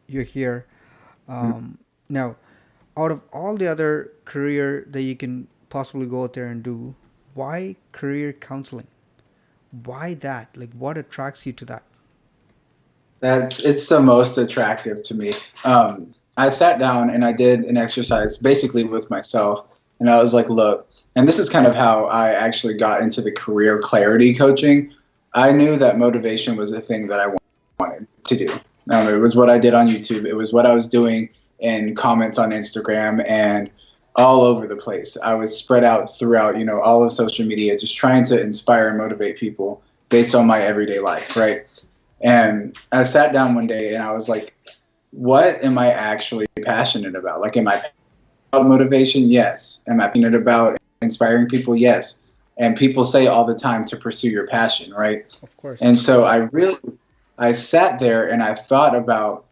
you're here. Now, out of all the other career that you can possibly go out there and do, why career counseling? Why that? Like, what attracts you to that? It's the most attractive to me. I sat down and I did an exercise basically with myself, and I was like, look, and this is kind of how I actually got into the career clarity coaching. I knew that motivation was a thing that I wanted to do. It was what I did on YouTube. It was what I was doing in comments on Instagram and all over the place. I was spread out throughout, all of social media, just trying to inspire and motivate people based on my everyday life, right? And I sat down one day and I was like, what am I actually passionate about? Like, am I about motivation? Yes. Am I passionate about inspiring people? Yes. And people say all the time to pursue your passion, right? Of course. And so I sat there and I thought about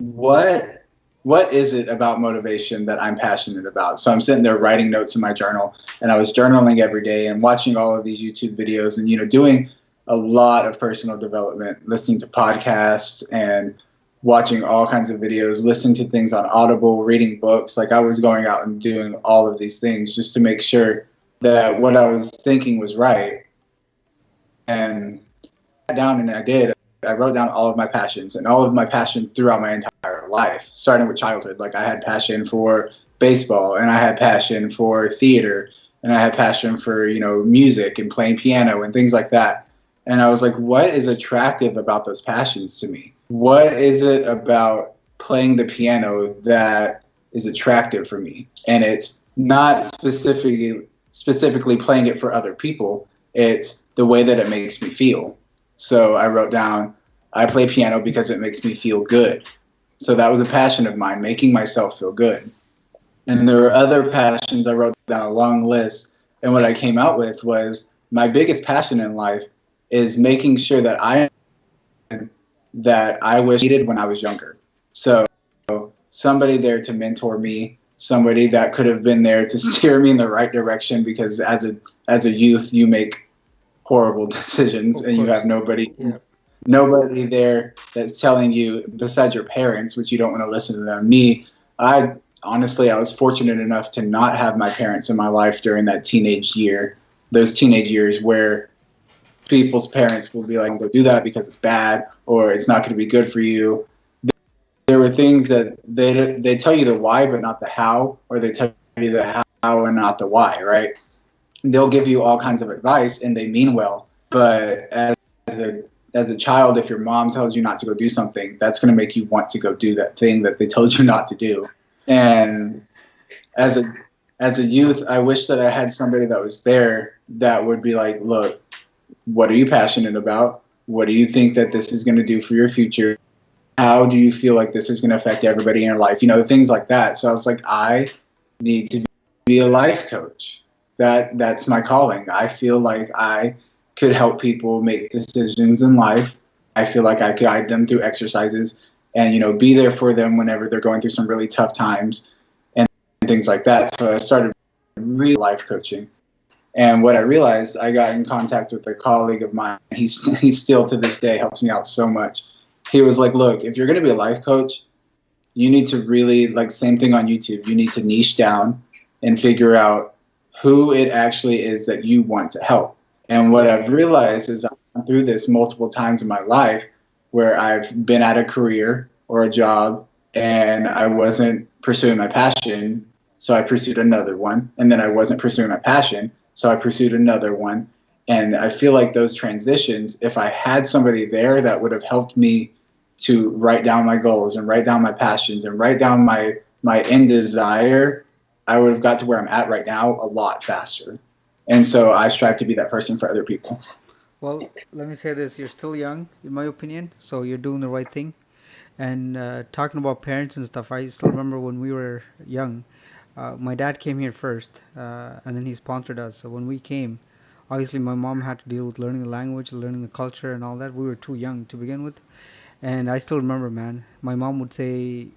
what is it about motivation that I'm passionate about? So I'm sitting there writing notes in my journal, and I was journaling every day and watching all of these YouTube videos and, doing a lot of personal development, listening to podcasts and watching all kinds of videos, listening to things on Audible, reading books. Like, I was going out and doing all of these things just to make sure that what I was thinking was right. And I sat down and I did. I wrote down all of my passions and all of my passion throughout my entire life, starting with childhood. Like, I had passion for baseball, and I had passion for theater, and I had passion for, music and playing piano and things like that. And I was like, what is attractive about those passions to me? What is it about playing the piano that is attractive for me? And it's not specifically playing it for other people. It's the way that it makes me feel. So I wrote down, I play piano because it makes me feel good. So that was a passion of mine, making myself feel good. And there were other passions. I wrote down a long list. And what I came out with was, my biggest passion in life is making sure that I wish I needed when I was younger. So somebody there to mentor me, somebody that could have been there to steer me in the right direction, because as a youth you make horrible decisions, and you have nobody there that's telling you, besides your parents, which you don't want to listen to them. I was fortunate enough to not have my parents in my life during those teenage years where people's parents will be like, don't do that because it's bad, or it's not going to be good for you. There were things that they tell you the why but not the how, or they tell you the how and not the why, right? They'll give you all kinds of advice and they mean well, but as a child, if your mom tells you not to go do something, that's going to make you want to go do that thing that they told you not to do. And as a youth, I wish that I had somebody that was there that would be like, look, what are you passionate about? What do you think that this is going to do for your future? How do you feel like this is going to affect everybody in your life? Things like that. So I was like, I need to be a life coach. That's my calling. I feel like I could help people make decisions in life. I feel like I guide them through exercises and, be there for them whenever they're going through some really tough times and things like that. So I started really life coaching. And what I realized, I got in contact with a colleague of mine. He's still to this day helps me out so much. He was like, look, if you're going to be a life coach, you need to really, like, same thing on YouTube, you need to niche down and figure out who it actually is that you want to help. And what I've realized is I've gone through this multiple times in my life where I've been at a career or a job and I wasn't pursuing my passion, so I pursued another one. And then I wasn't pursuing my passion, so I pursued another one. And I feel like those transitions, if I had somebody there that would have helped me to write down my goals and write down my passions and write down my end desire, I would have got to where I'm at right now a lot faster. And so I strive to be that person for other people. Well, let me say this: you're still young, in my opinion, so you're doing the right thing. And talking about parents and stuff, I still remember when we were young. My dad came here first, and then he sponsored us. So when we came, Obviously, my mom had to deal with learning the language, learning the culture, and all that. We were too young to begin with. And I still remember, man, my mom would say,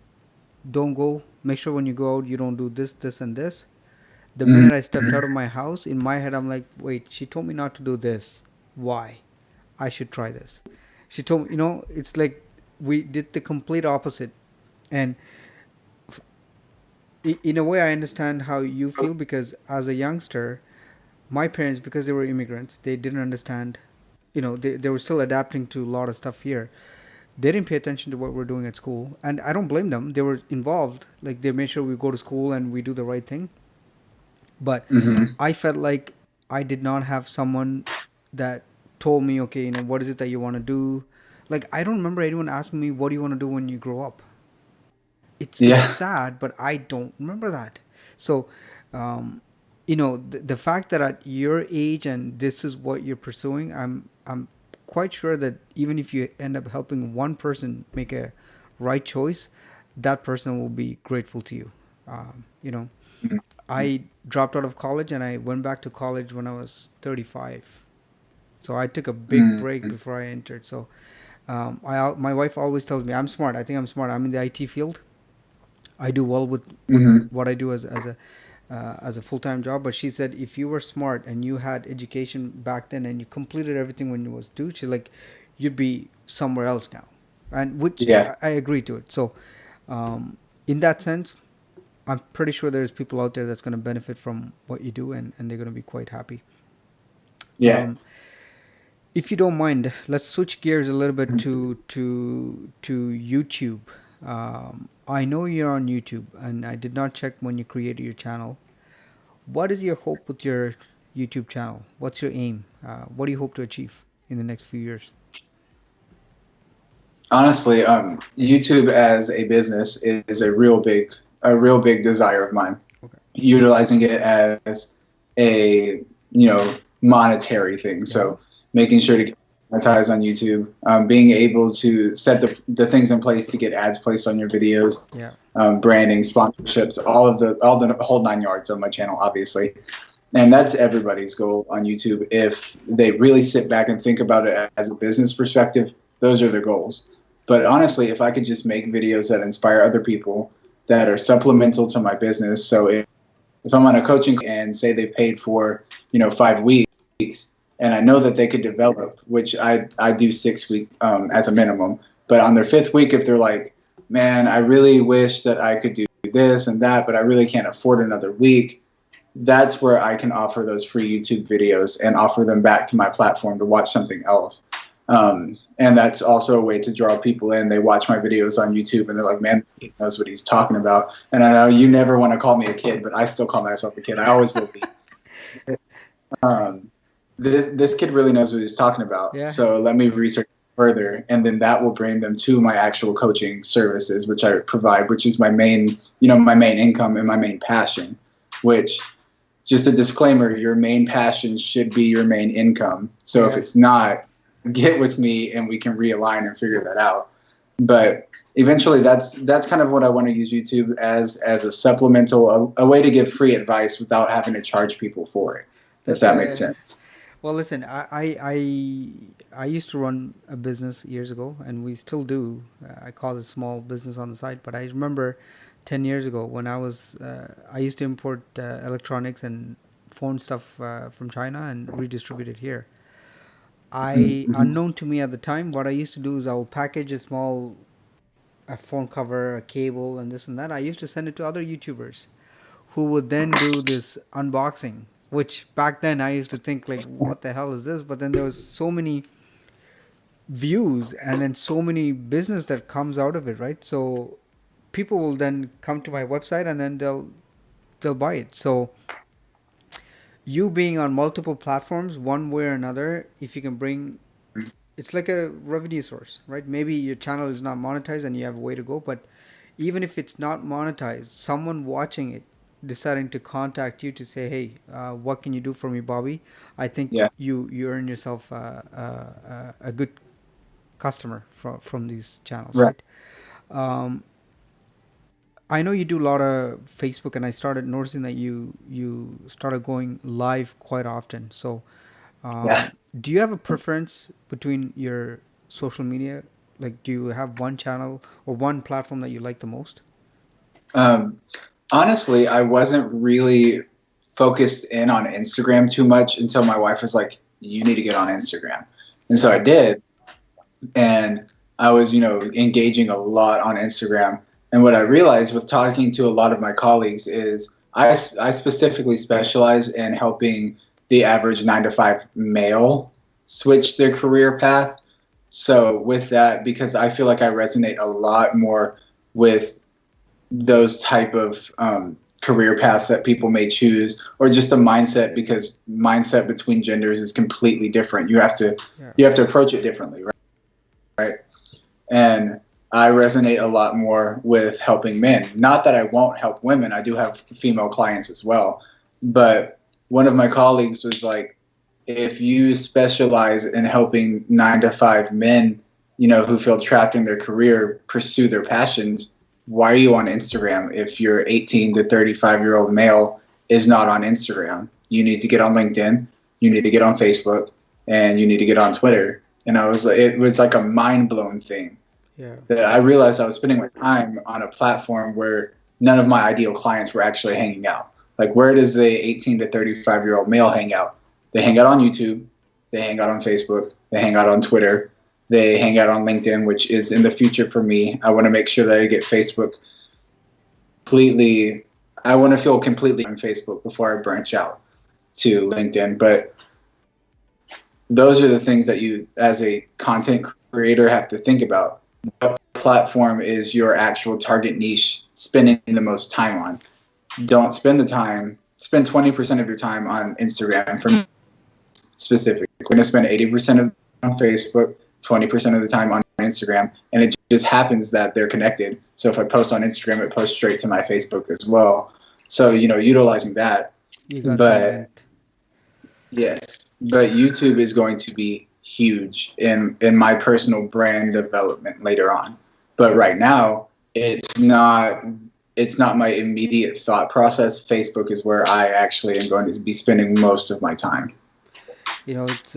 don't go. Make sure when you go out, you don't do this, this, and this. The minute I stepped out of my house, in my head, I'm like, wait, she told me not to do this. Why? I should try this. She told me, it's like we did the complete opposite. And in a way, I understand how you feel because as a youngster, my parents, because they were immigrants, they didn't understand, they were still adapting to a lot of stuff here. They didn't pay attention to what we're doing at school. And I don't blame them. They were involved. Like, they made sure we go to school and we do the right thing. But Mm-hmm. I felt like I did not have someone that told me, okay, what is it that you want to do? Like, I don't remember anyone asking me, what do you want to do when you grow up? It's Yeah. sad, but I don't remember that. So, um, the fact that at your age and this is what you're pursuing, I'm quite sure that even if you end up helping one person make a right choice, that person will be grateful to you. Um, you know, I dropped out of college and I went back to college when I was 35. So I took a big break Mm-hmm. before I entered. So my wife always tells me I'm smart. I think I'm smart. I'm in the IT field. I do well with Mm-hmm. what I do as a full time job. But she said if you were smart and you had education back then and you completed everything when you was due, she's like, you'd be somewhere else now, and which Yeah. I agree to it. So, in that sense, I'm pretty sure there's people out there that's going to benefit from what you do, and they're going to be quite happy. Yeah. Um, if you don't mind, let's switch gears a little bit to YouTube. I know you're on YouTube, and I did not check when you created your channel. What is your hope with your YouTube channel? What's your aim? What do you hope to achieve in the next few years? Honestly, YouTube as a business is a real big desire of mine. Okay. Utilizing it as a monetary thing. Yeah. So making sure to get monetize on YouTube, being able to set the things in place to get ads placed on your videos, Yeah. branding, sponsorships, all the whole 9 yards of my channel, obviously. And that's everybody's goal on YouTube. If they really sit back and think about it as a business perspective, those are their goals. But honestly, if I could just make videos that inspire other people that are supplemental to my business. So if I'm on a coaching and say they paid for, 5 weeks and I know that they could develop, which I do 6 week as a minimum. But on their fifth week, if they're like, man, I really wish that I could do this and that, but I really can't afford another week, that's where I can offer those free YouTube videos and offer them back to my platform to watch something else. And that's also a way to draw people in. They watch my videos on YouTube and they're like, man, he knows what he's talking about. And I know you never want to call me a kid, but I still call myself a kid. I always will be. Um, this kid really knows what he's talking about. Yeah. So let me research further, and then that will bring them to my actual coaching services, which I provide, which is my main income and my main passion. Which, just a disclaimer, your main passion should be your main income. So if Yeah. it's not, get with me and we can realign and figure that out. But eventually, that's kind of what I want to use YouTube as a supplemental, a way to give free advice without having to charge people for it, if That's that makes a sense. Well, listen, I used to run a business years ago, and we still do. I call it small business on the side, but I remember 10 years ago when I used to import electronics and phone stuff from China and redistribute it here. Mm-hmm. Unknown to me at the time, what I used to do is I will package a phone cover, a cable, and this and that. I used to send it to other YouTubers who would then do this unboxing, which back then I used to think like, what the hell is this? But then there was so many views and then so many business that comes out of it, right? So people will then come to my website and then they'll buy it. So you being on multiple platforms, one way or another, if you can bring, it's like a revenue source, right? Maybe your channel is not monetized and you have a way to go, but even if it's not monetized, someone watching it deciding to contact you to say, hey, what can you do for me, Bobby? I think Yeah. you earn yourself a good customer from these channels, Right. right? um, I know you do a lot of Facebook, and I started noticing that you started going live quite often. So Yeah. Do you have a preference between your social media? Like, do you have one channel or one platform that you like the most? Um, Honestly, I wasn't really focused in on Instagram too much until my wife was like, "You need to get on Instagram," and so I Yeah. did, and I was, engaging a lot on Instagram. And what I realized with talking to a lot of my colleagues is I specifically specialize in helping the average 9 to 5 male switch their career path. So with that, because I feel like I resonate a lot more with those type of career paths that people may choose, or just a mindset, because mindset between genders is completely different. Yeah. You have to approach it differently, right? And I resonate a lot more with helping men. Not that I won't help women, I do have female clients as well. But one of my colleagues was like, if you specialize in helping 9 to 5 men, who feel trapped in their career, pursue their passions, why are you on Instagram if your 18 to 35-year-old male is not on Instagram? You need to get on LinkedIn, you need to get on Facebook, and you need to get on Twitter. And it was like a mind blown thing Yeah. that I realized I was spending my time on a platform where none of my ideal clients were actually hanging out. Like, where does the 18 to 35-year-old male hang out? They hang out on YouTube, they hang out on Facebook, they hang out on Twitter, they hang out on LinkedIn, which is in the future for me. I want to make sure that I get Facebook completely. I want to feel completely on Facebook before I branch out to LinkedIn. But those are the things that you, as a content creator, have to think about. What platform is your actual target niche spending the most time on? Don't spend the time, spend 20% of your time on Instagram for me specifically. We're going to spend 80% of on Facebook, 20% of the time on Instagram. And it just happens that they're connected. So if I post on Instagram, it posts straight to my Facebook as well. So, utilizing that. You got them But linked. yes, but YouTube is going to be huge in my personal brand development later on. But right now, it's not my immediate thought process. Facebook is where I actually am going to be spending most of my time. It's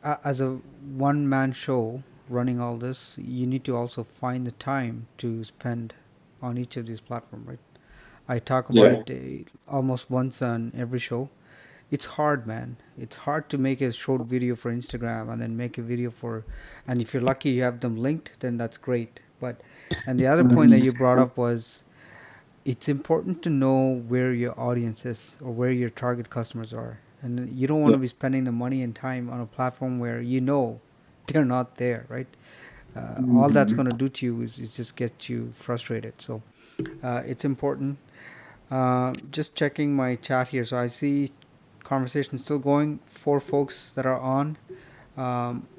as a one man show running all this, you need to also find the time to spend on each of these platforms, right? I talk about Yeah. it almost once on every show. It's hard, man. It's hard to make a short video for Instagram and then make a video for, and if you're lucky you have them linked, then that's great. But, and the other point that Mhm. you brought up was it's important to know where your audience is or where your target customers are. And you don't want Yeah. to be spending the money and time on a platform where they're not there, right? All that's Mhm. going to do to you is just get you frustrated. So it's important. Just checking my chat here. So I see conversation still going. 4 folks that are on.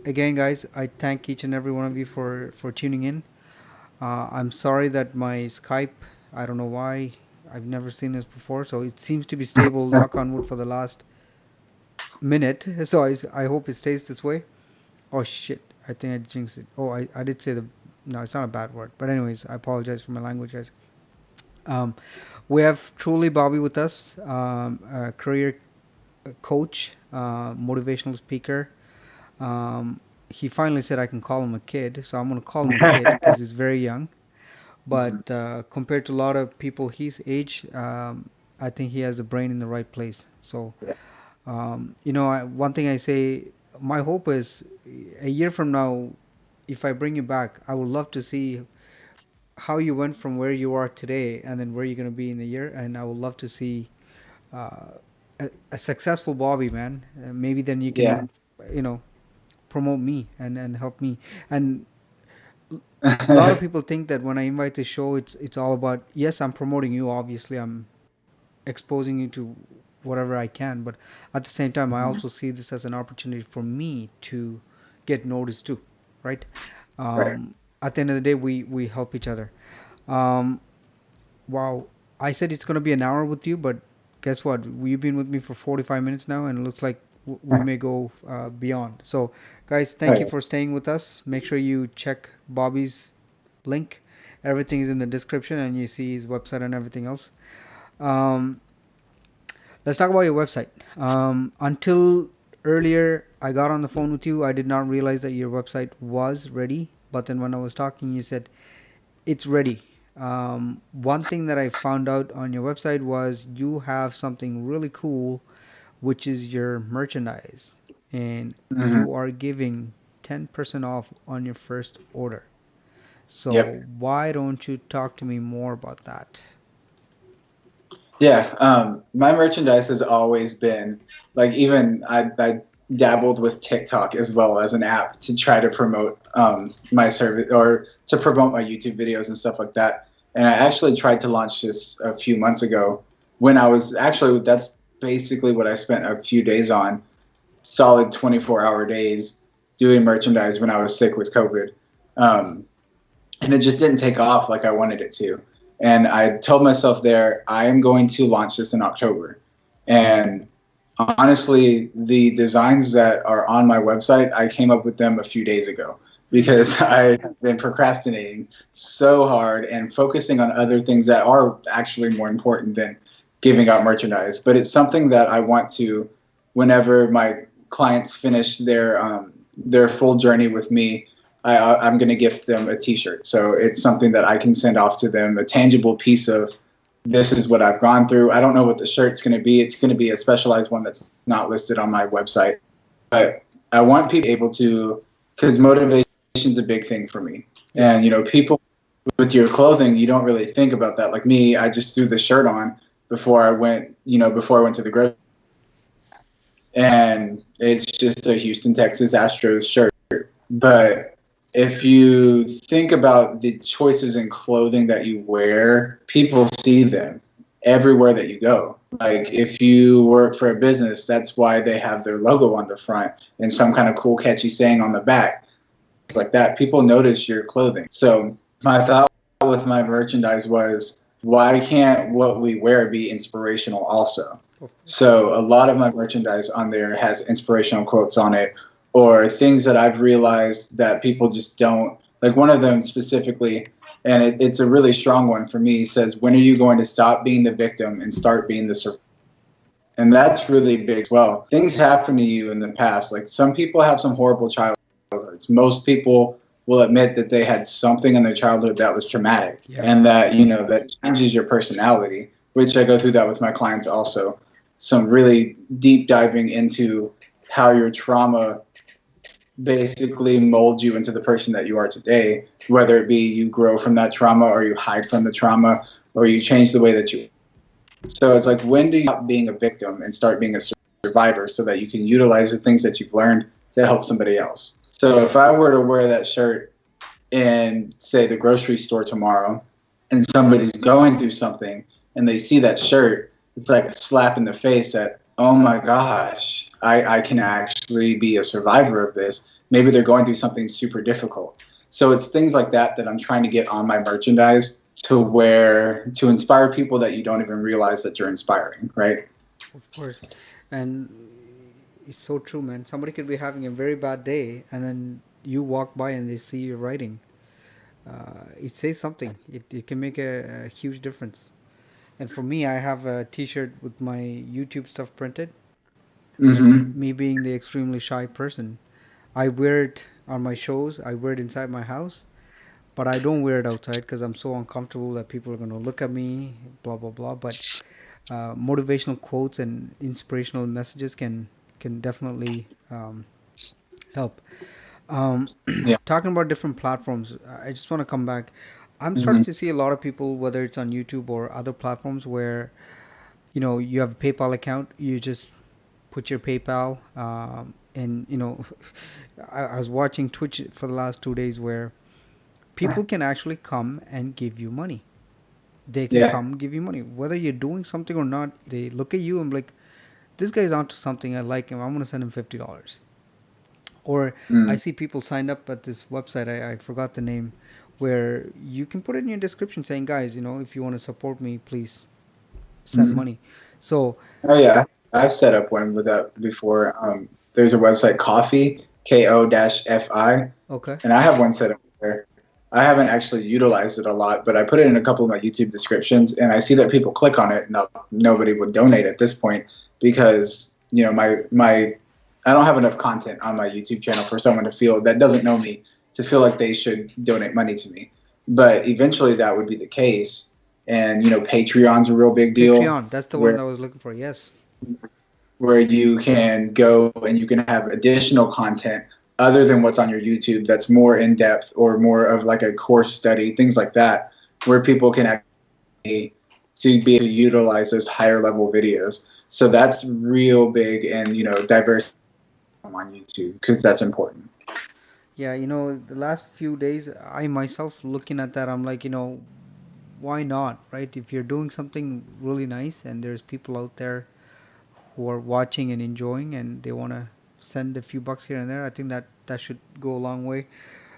Again, guys, I thank each and every one of you for tuning in. I'm sorry that my Skype, I don't know why, I've never seen this before. So it seems to be stable, knock on wood, for the last minute. So I hope it stays this way. Oh shit, I think I jinxed it. Oh, I did say the, no, it's not a bad word. But anyways, I apologize for my language, guys. Um, we have truly Bobby with us, a career coach, motivational speaker. He finally said I can call him a kid, so I'm going to call him a kid because he's very young. Mhm. But compared to a lot of people his age, I think he has the brain in the right place. So, one thing I say, my hope is a year from now, if I bring you back, I would love to see how you went from where you are today and then where you're going to be in a year. And I would love to see a successful Bobby, man. Maybe then you Yeah. can, you know, promote me and help me. And a lot of people think that when I invite the show, it's all about, yes, I'm promoting you. Obviously, I'm exposing you to whatever I can, but at the same time, I also see this as an opportunity for me to get noticed too, right? Right. At the end of the day, we help each other. Um, wow, I said it's gonna be an hour with you, but guess what? You've been with me for 45 minutes now, and it looks like we may go beyond. So, guys, thank you Right. for staying with us. Make sure you check Bobby's link. Everything is in the description, and you see his website and everything else. Um, let's talk about your website. Until Earlier, I got on the phone with you. I did not realize that your website was ready. But then when I was talking, you said it's ready. One thing that I found out on your website was you have something really cool, which is your merchandise. And Hmm. you are giving 10% off on your first order. Yep. So why don't you talk to me more about that? Yeah, my merchandise has always been like even I dabbled with TikTok as well as an app to try to promote my service or to promote my YouTube videos and stuff like that. And I actually tried to launch this a few months ago when I was actually that's basically what I spent a few days on, solid 24-hour days doing merchandise when I was sick with COVID. Um, and it just didn't take off like I wanted it to. And I told myself there, I am going to launch this in October. And honestly, the designs that are on my website, I came up with them a few days ago because I have been procrastinating so hard and focusing on other things that are actually more important than giving out merchandise. But it's something that I want to, whenever my clients finish their full journey with me, I'm going to gift them a T-shirt. So it's something that I can send off to them, a tangible piece of this is what I've gone through. I don't know what the shirt's going to be. It's going to be a specialized one that's not listed on my website. But I want people able to, because motivation is a big thing for me. Yeah. And, people with your clothing, you don't really think about that. Like me, I just threw the shirt on before I went to the grocery. And it's just a Houston, Texas Astros shirt. But if you think about the choices in clothing that you wear, people see them everywhere that you go. Like if you work for a business, that's why they have their logo on the front and some kind of cool, catchy saying on the back. It's like that. People notice your clothing. So my thought with my merchandise was, why can't what we wear be inspirational also? So a lot of my merchandise on there has inspirational quotes on it or things that I've realized that people just don't like. One of them specifically, and it's a really strong one for me, says, when are you going to stop being the victim and start being the survivor? And that's really big as well. Things happen to you in the past. Like some people have some horrible childhoods. Most people will admit that they had something in their childhood that was traumatic. Yeah. And that, that changes your personality, which I go through that with my clients also. Some really deep diving into how your trauma basically molds you into the person that you are today, whether it be you grow from that trauma or you hide from the trauma or you change the way that you. So it's like, when do you stop being a victim and start being a survivor so that you can utilize the things that you've learned to help somebody else? So if I were to wear that shirt in, say, the grocery store tomorrow and somebody's going through something and they see that shirt, it's like a slap in the face that, oh my gosh, I can actually be a survivor of this. Maybe they're going through something super difficult. So it's things like that that I'm trying to get on my merchandise to inspire people that you don't even realize that you're inspiring, right? Of course. And it's so true, man. Somebody could be having a very bad day, and then you walk by and they see your writing. It says something. It can make a huge difference. And for me, I have a T-shirt with my YouTube stuff printed. Mm-hmm. Me being the extremely shy person, I wear it on my shows. I wear it inside my house, but I don't wear it outside because I'm so uncomfortable that people are going to look at me. Blah blah blah. But motivational quotes and inspirational messages can definitely help. Um, Yeah. Talking about different platforms, I just want to come back. I'm Mm-hmm. starting to see a lot of people, whether it's on YouTube or other platforms, where you have a PayPal account. You just put your PayPal, and I was watching Twitch for the last 2 days where people can actually come and give you money. They can Yeah. come give you money, whether you're doing something or not. They look at you and be like, this guy's onto something. I like him. I'm gonna send him $50. Or I Mm-hmm. see people signed up at this website. I forgot the name, where you can put it in your description saying, guys, if you want to support me, please send Mm-hmm. money. So Oh yeah, I've set up one with that before. There's a website, Coffee, KO-FI, okay. and I have one set up there. I haven't actually utilized it a lot, but I put it in a couple of my YouTube descriptions, and I see that people click on it. No, nobody would donate at this point because my I don't have enough content on my YouTube channel for someone to feel that doesn't know me to feel like they should donate money to me. But eventually that would be the case. And Patreon's a real big deal Patreon, that's the one where that I was looking for. Yes. you can go and you can have additional content other than what's on your YouTube that's more in depth or more of like a course study, things like that, where people can actually to be able to utilize those higher level videos. So that's real big, and diverse on YouTube because that's important. Yeah, the last few days, I myself looking at that, I'm like, why not, right? If you're doing something really nice and there's people out there who are watching and enjoying and they want to send a few bucks here and there, I think that should go a long way.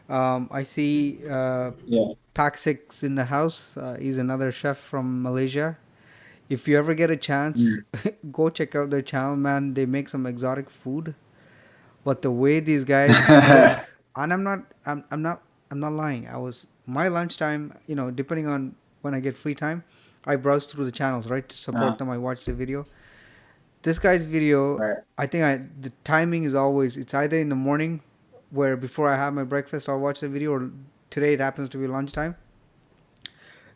I see Yeah. Pack Six in the house. He's another chef from Malaysia. If you ever get a chance, Mm. go check out their channel, man. They make some exotic food, but the way these guys cook, and I'm not lying. I was my lunchtime, depending on when I get free time, I browse through the channels, right, to support them. I watch the video. This guy's video, Right. I think the timing is always, it's either in the morning, where before I have my breakfast I'll watch the video, or today it happens to be lunchtime.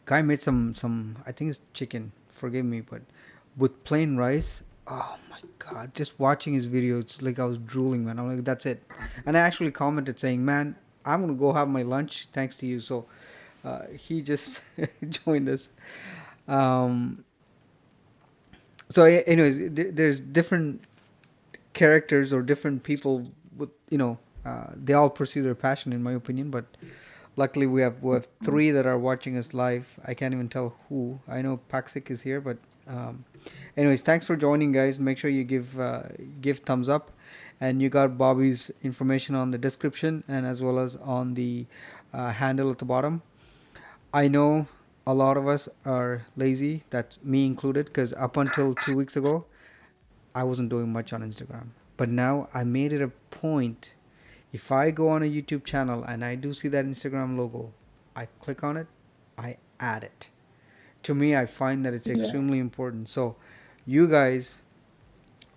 Guy made some I think it's chicken. Forgive me, but with plain rice. Oh my god! Just watching his video, it's like I was drooling, man. I'm like, that's it. And I actually commented saying, "Man, I'm gonna go have my lunch thanks to you." So he just joined us. Um, so, anyways, there's different characters or different people with they all pursue their passion, in my opinion, but luckily we have three that are watching us live. I can't even tell who. I know Paxic is here, but anyways, thanks for joining, guys. Make sure you give thumbs up, and you got Bobby's information on the description and as well as on the handle at the bottom. I know a lot of us are lazy, that's me included, because up until 2 weeks ago I wasn't doing much on Instagram. But now I made it a point. If I go on a YouTube channel and I do see that Instagram logo, I click on it, I add it. To me, I find that it's Yeah. extremely important. So, you guys,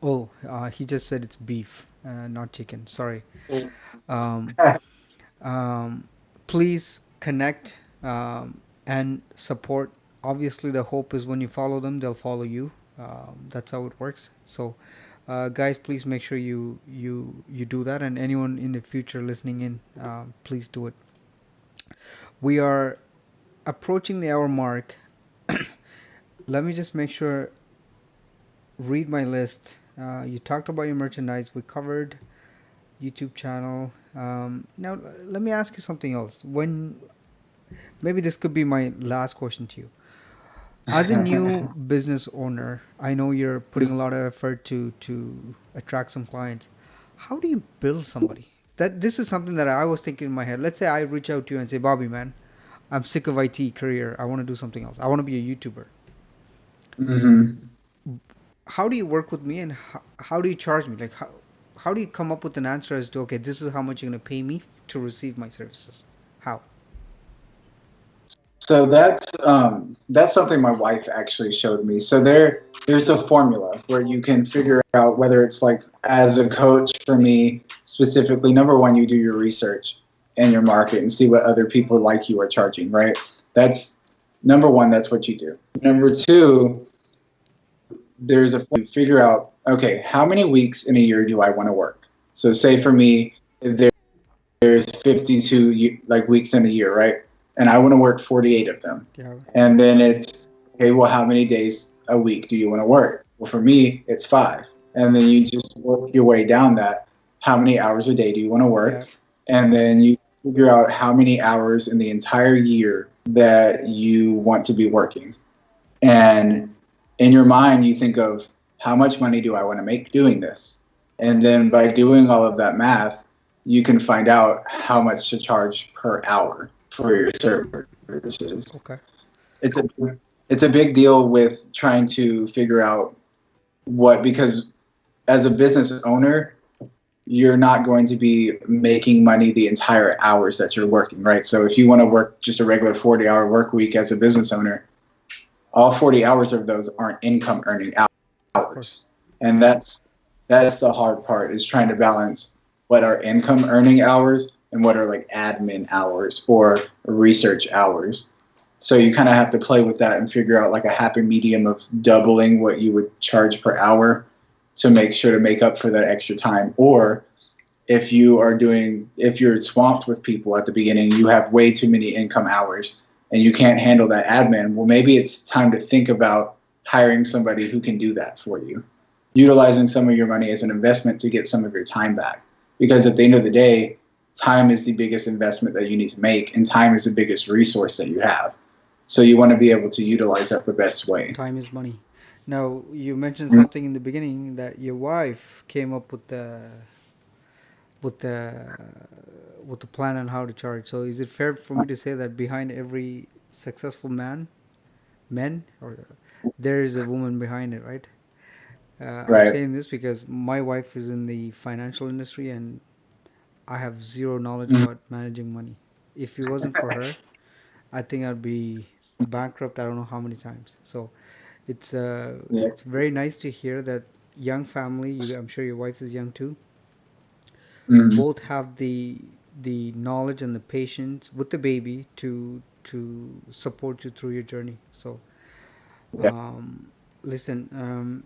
he just said it's beef, not chicken. Sorry. Um, please connect and support. Obviously, the hope is when you follow them, they'll follow you. That's how it works. So, guys, please make sure you do that, and anyone in the future listening in, please do it. We are approaching the hour mark. Let me just make sure. Read my list. You talked about your merchandise. We covered YouTube channel. Now, let me ask you something else. When maybe this could be my last question to you. As a new business owner, I know you're putting a lot of effort to attract some clients. How do you build somebody? That this is something that I was thinking in my head. Let's say I reach out to you and say, Bobby, man, I'm sick of IT career. I want to do something else. I want to be a YouTuber. Hmm. How do you work with me, and how do you charge me? Like how do you come up with an answer as to, okay, this is how much you're going to pay me to receive my services? How? So that's something my wife actually showed me. So there's a formula where you can figure out whether it's like as a coach for me specifically. Number one, you do your research and your market and see what other people like you are charging. Right. That's number one. That's what you do. Number two, you figure out, okay, how many weeks in a year do I want to work? So say for me, there's 52 like weeks in a year, right? And I want to work 48 of them. Yeah. And then it's, okay, well, how many days a week do you want to work? Well, for me, it's 5. And then you just work your way down that. How many hours a day do you want to work? Yeah. And then you figure out how many hours in the entire year that you want to be working. And in your mind, you think of how much money do I want to make doing this? And then by doing all of that math, you can find out how much to charge per hour for your services. Okay. It's a it's a big deal with trying to figure out because as a business owner, you're not going to be making money the entire hours that you're working, right? So if you want to work just a regular 40-hour work week as a business owner, all 40 hours of those aren't income earning hours. And that's That's the hard part, is trying to balance what are income earning hours and what are like admin hours or research hours. So you kind of have to play with that and figure out like a happy medium of doubling what you would charge per hour to make sure to make up for that extra time. Or if you're swamped with people at the beginning, you have way too many income hours and you can't handle that admin. Well, maybe it's time to think about hiring somebody who can do that for you, utilizing some of your money as an investment to get some of your time back. Because at the end of the day, time is the biggest investment that you need to make, and time is the biggest resource that you have. So you want to be able to utilize that the best way. Time is money. Now, you mentioned something in the beginning that your wife came up with the with the plan on how to charge. So, is it fair for me to say that behind every successful men, or there is a woman behind it, right? I'm Right. saying this because my wife is in the financial industry, and I have zero knowledge Mhm. about managing money. If it wasn't for her, I think I'd be bankrupt. I don't know how many times. So Yeah. it's very nice to hear that young family. I'm sure your wife is young too. Mhm. Both have the knowledge and the patience with the baby to support you through your journey. So Yeah. um, listen,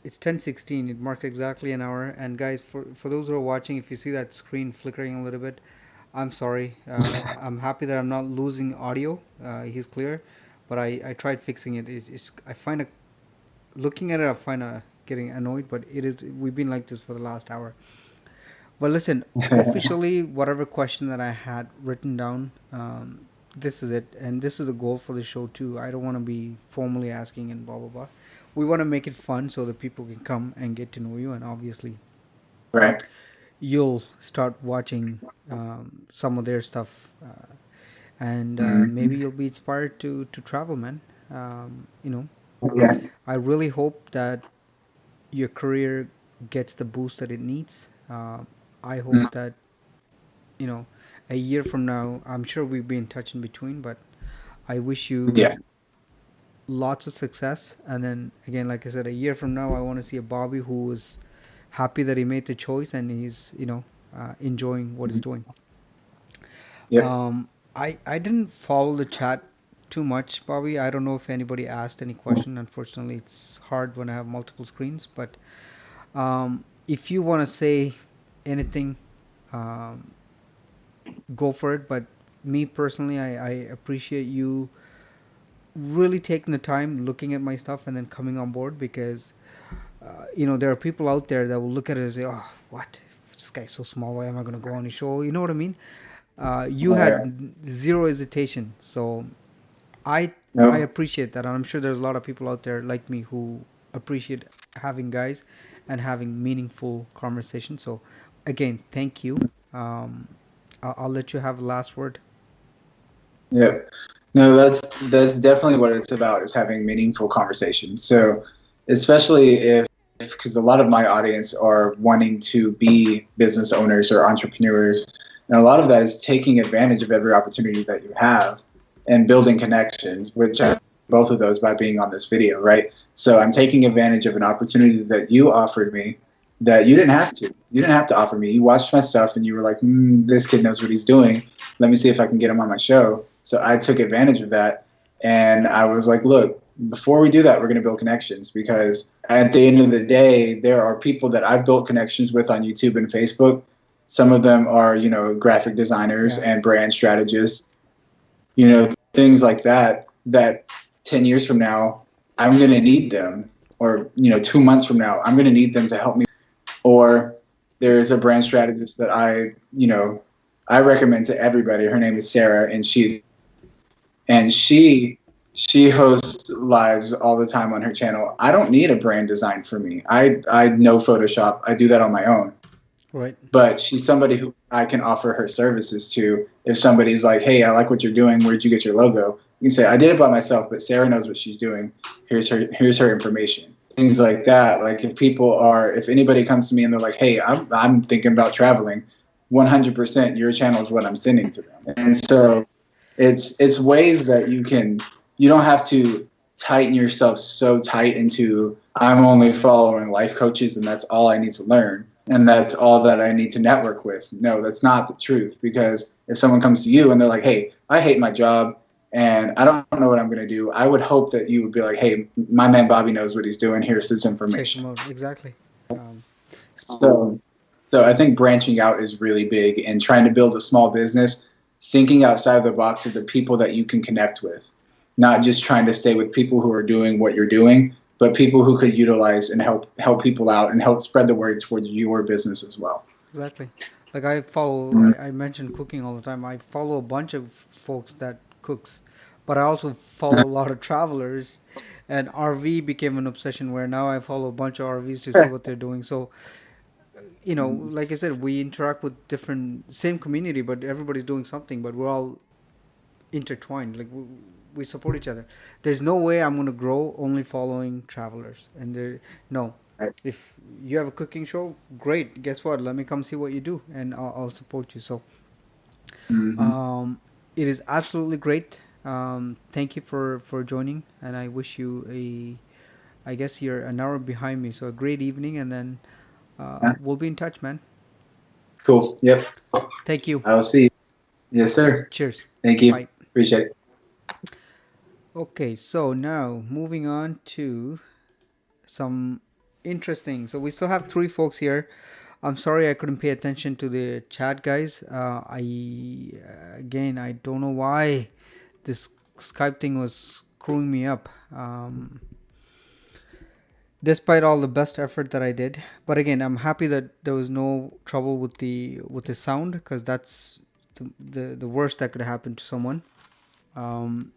it's 10:16. It marked exactly an hour. And guys, for those who are watching, if you see that screen flickering a little bit, I'm sorry. I'm happy that I'm not losing audio. He's clear, but I tried fixing it. I find looking at it, I find getting annoyed. But it is, we've been like this for the last hour. But listen, officially, whatever question that I had written down, this is it, and this is the goal for the show too. I don't want to be formally asking and blah blah blah. We want to make it fun so that people can come and get to know you, and obviously, Right. you'll start watching some of their stuff, and maybe Mhm. you'll be inspired to travel, man. You know, Yeah. I really hope that your career gets the boost that it needs. I hope Mhm. that, you know, a year from now, I'm sure we'll be in touch in between, but I wish Yeah. you lots of success. And then again, like I said, a year from now, I want to see a Bobby who is happy that he made the choice and he's, enjoying what he's Mhm. doing. Yep. I didn't follow the chat too much, Bobby. I don't know if anybody asked any question. Unfortunately, it's hard when I have multiple screens. But if you want to say anything, um, go for it. But me personally, I appreciate you really taking the time looking at my stuff and then coming on board, because there are people out there that will look at it and say, oh, what, this guy's so small, why am I going to go on his show, you know what I mean? You had Right. zero hesitation. So i I No. appreciate that, and I'm sure there's a lot of people out there like me who appreciate having guys and having meaningful conversation. So again, thank you. I'll let you have the last word. Yeah. No, that's definitely what it's about, is having meaningful conversations. So, especially if, because a lot of my audience are wanting to be business owners or entrepreneurs, and a lot of that is taking advantage of every opportunity that you have and building connections, which I both of those by being on this video, right? So I'm taking advantage of an opportunity that you offered me that you didn't have to. You didn't have to offer me. You watched my stuff and you were like, this kid knows what he's doing. Let me see if I can get him on my show. So I took advantage of that. And I was like, look, before we do that, we're going to build connections, because at the end of the day, there are people that I've built connections with on YouTube and Facebook. Some of them are, graphic designers Yeah. and brand strategists, things like that, that 10 years from now, I'm going to need them. Or, 2 months from now, I'm going to need them to help me. Or there's a brand strategist that I recommend to everybody. Her name is Sarah, and she hosts lives all the time on her channel. I don't need a brand design for me. I know Photoshop. I do that on my own. Right. But she's somebody who I can offer her services to. If somebody's like, "Hey, I like what you're doing. Where'd you get your logo?" You can say, "I did it by myself, but Sarah knows what she's doing. Here's her information." Things like that. Like if anybody comes to me and they're like, "Hey, I'm thinking about traveling," 100% your channel is what I'm sending to them. And so it's ways that you don't have to tighten yourself so tight into I'm only following life coaches and that's all I need to learn and that's all that I need to network with. No, that's not the truth, because if someone comes to you and they're like, "Hey, I hate my job and I don't know what I'm going to do," I would hope that you would be like, "Hey, my man Bobby knows what he's doing. Here's his Check information." them out. Exactly. Um, So, so I think branching out is really big, and trying to build a small business, thinking outside the box of the people that you can connect with, not just trying to stay with people who are doing what you're doing, but people who could utilize and help people out and help spread the word towards your business as well. exactly. Like I follow, Mm-hmm. I mentioned cooking all the time. I follow a bunch of folks that cooks, but I also follow a lot of travelers, and RV became an obsession where now I follow a bunch of RVs to see what they're doing. So, like I said, we interact with different, same community, but everybody's doing something, but we're all intertwined. Like we support each other. There's no way I'm gonna grow only following travelers. And there, no, if you have a cooking show, great. Guess what? Let me come see what you do, and I'll support you. So, Mm-hmm. um, it is absolutely great. Thank you for joining, and I wish you a. I guess you're an hour behind me, so a great evening, and then Yeah. we'll be in touch, man. Cool. Yep. Thank you. I'll see you. Yes, sir. Cheers. Thank you. Bye. Appreciate it. Okay, so now moving on to some interesting. So we still have three folks here. I'm sorry I couldn't pay attention to the chat, guys. I again I don't know why this Skype thing was screwing me up. Despite all the best effort that I did, but again, I'm happy that there was no trouble with the sound, because that's the worst that could happen to someone. Um,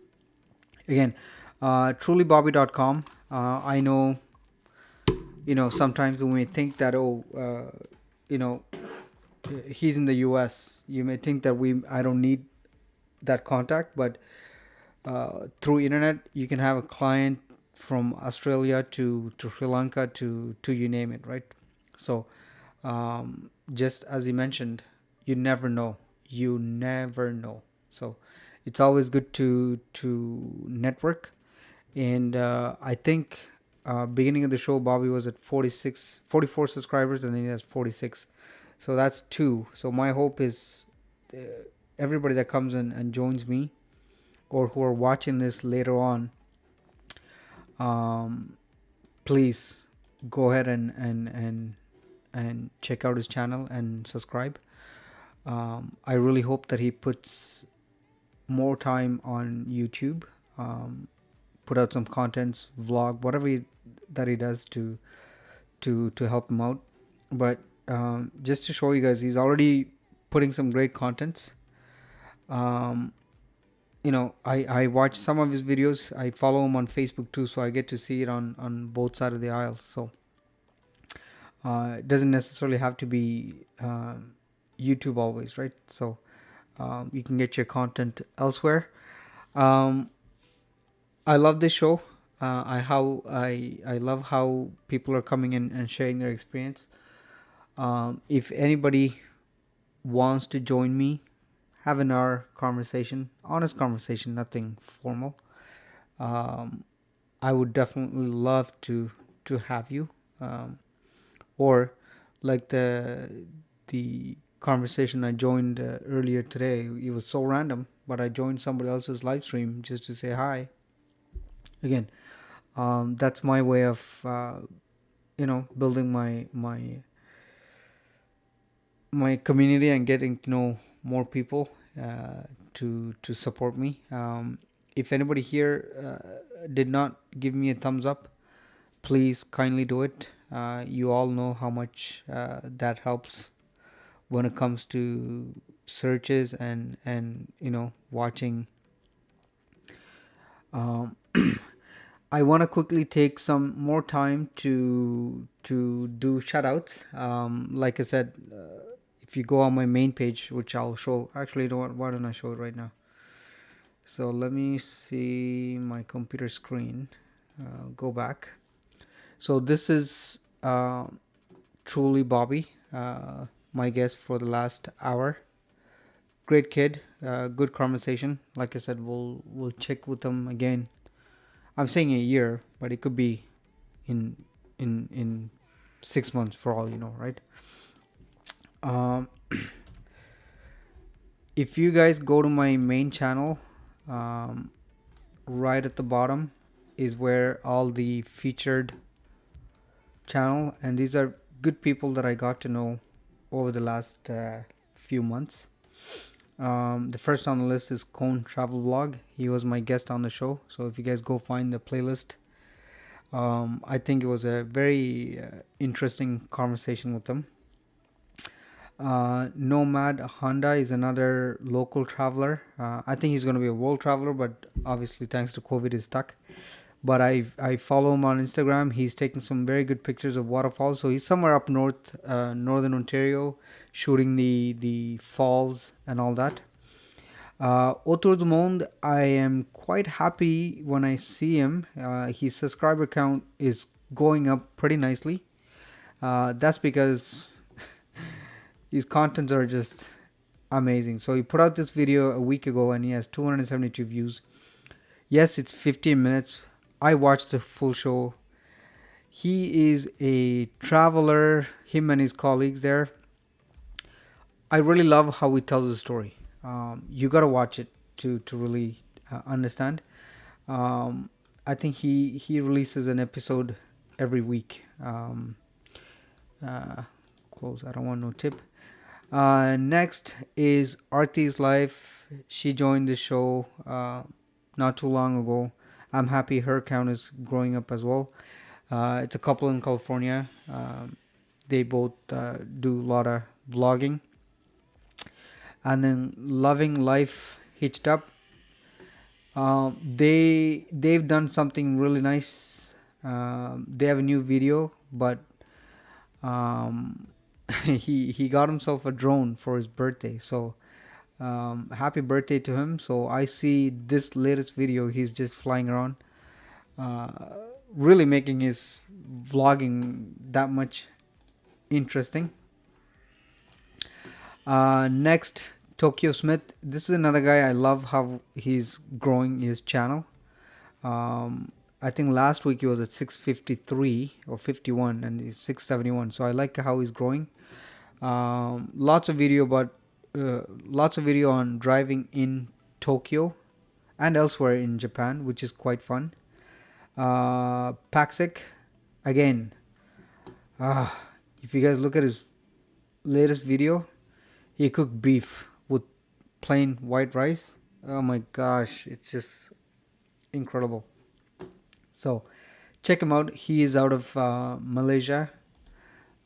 Again, trulybobby.com. I know, sometimes we may think that, you know he's in the US. You may think that I don't need that contact, but through internet you can have a client from Australia to Sri Lanka to you name it, right? So, just as he mentioned, you never know. You never know. So it's always good to network. And I think beginning of the show, Bobby was at 44 subscribers, and then he has 46. So that's two. So my hope is uh, everybody that comes in and joins me, or who are watching this later on, um, please go ahead and check out his channel and subscribe. I really hope that he puts more time on YouTube, put out some contents, vlog, whatever that he does to help him out. But just to show you guys, he's already putting some great contents. Um, I watch some of his videos. I follow him on Facebook too, so I get to see it on both sides of the aisle. So it doesn't necessarily have to be YouTube always, right? So you can get your content elsewhere. Um, I love this show. I love how people are coming in and sharing their experience. If anybody wants to join me, have an hour conversation, honest conversation, nothing formal. Um, I would definitely love to have you. Or like the conversation I joined earlier today. It was so random, but I joined somebody else's live stream just to say hi. Again, that's my way of building my community and getting to know more people to support me. If anybody here did not give me a thumbs up, please kindly do it. You all know how much that helps when it comes to searches and watching. um, I want to quickly take some more time to do shoutouts. Like I said, if you go on my main page, which I'll show, actually, you know what? Why don't I show it right now? So let me see my computer screen. Go back. So this is truly Bobby, my guest for the last hour. Great kid, good conversation. Like I said, we'll check with him again I'm saying a year, but it could be in in 6 months for all you know, right? Um, if you guys go to my main channel, um, right at the bottom is where all the featured channel, and these are good people that I got to know over the last few months. The first on the list is Cone Travel Vlog. He was my guest on the show, so if you guys go find the playlist, I think it was a very interesting conversation with them. Nomad Honda is another local traveler. I think he's going to be a world traveler, but obviously thanks to COVID he's stuck. But I follow him on Instagram. He's taking some very good pictures of waterfalls. So he's somewhere up north, northern Ontario, shooting the falls and all that. Autour du Monde, I am quite happy when I see him. His subscriber count is going up pretty nicely. That's because his contents are just amazing. So he put out this video a week ago and he has 272 views. Yes, it's 15 minutes. I watched the full show. He is a traveler, him and his colleagues there. I really love how he tells the story. You gotta watch it to really understand. I think he releases an episode every week. Close. I don't want no tip. Next is Artie's Life. She joined the show not too long ago. I'm happy her count is growing up as well. It's a couple in California. They both do a lot of vlogging. And then Loving Life Hitched Up. They've done something really nice. They have a new video, but he got himself a drone for his birthday. So happy birthday to him. So I see this latest video, he's just flying around, really making his vlogging that much interesting. Next, Tokyo Smith. This is another guy. I love how he's growing his channel. I think last week he was at 653 or 51 and he's 671. So I like how he's growing. Lots of video on driving in Tokyo and elsewhere in Japan, which is quite fun. Paxic, again, if you guys look at his latest video, he cooked beef with plain white rice. Oh my gosh, it's just incredible. So check him out. He is out of Malaysia.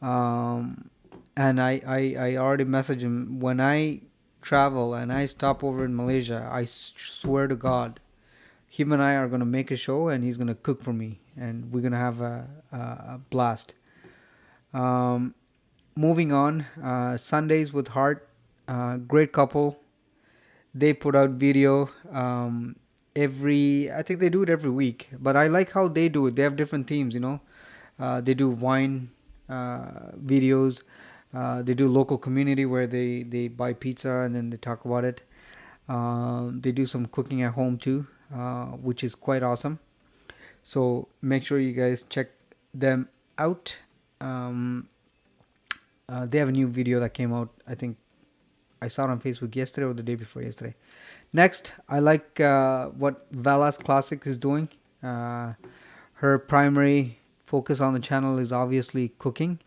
And I already messaged him. When I travel and I stop over in Malaysia, I swear to God, him and I are going to make a show and he's going to cook for me. And we're going to have a blast. Moving on, Sundays with Heart. Great couple. They put out video I think they do it every week. But I like how they do it. They have different themes, you know. They do wine videos. They do local community where they buy pizza and then they talk about it. They do some cooking at home too, which is quite awesome. So make sure you guys check them out. They have a new video that came out. I think I saw it on Facebook yesterday or the day before yesterday. Next, I like what Vallaa's Classic is doing. Her primary focus on the channel is obviously cooking,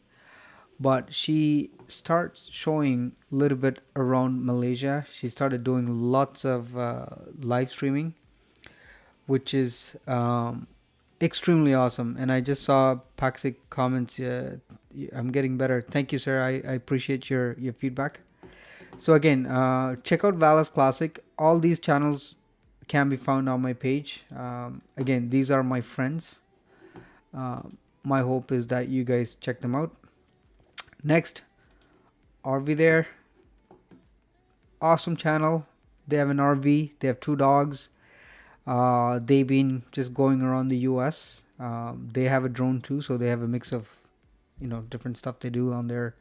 but she starts showing a little bit around Malaysia. She started doing lots of live streaming, which is extremely awesome. And I just saw Paxic comments. I'm getting better. Thank you, sir. I appreciate your feedback. So again, check out Vallaa's Classic. All these channels can be found on my page. Again, these are my friends. My hope is that you guys check them out. Next, RV there. Awesome channel. They have an RV. They have 2 dogs. They've been just going around the US. They have a drone too, so they have a mix of, different stuff they do on there.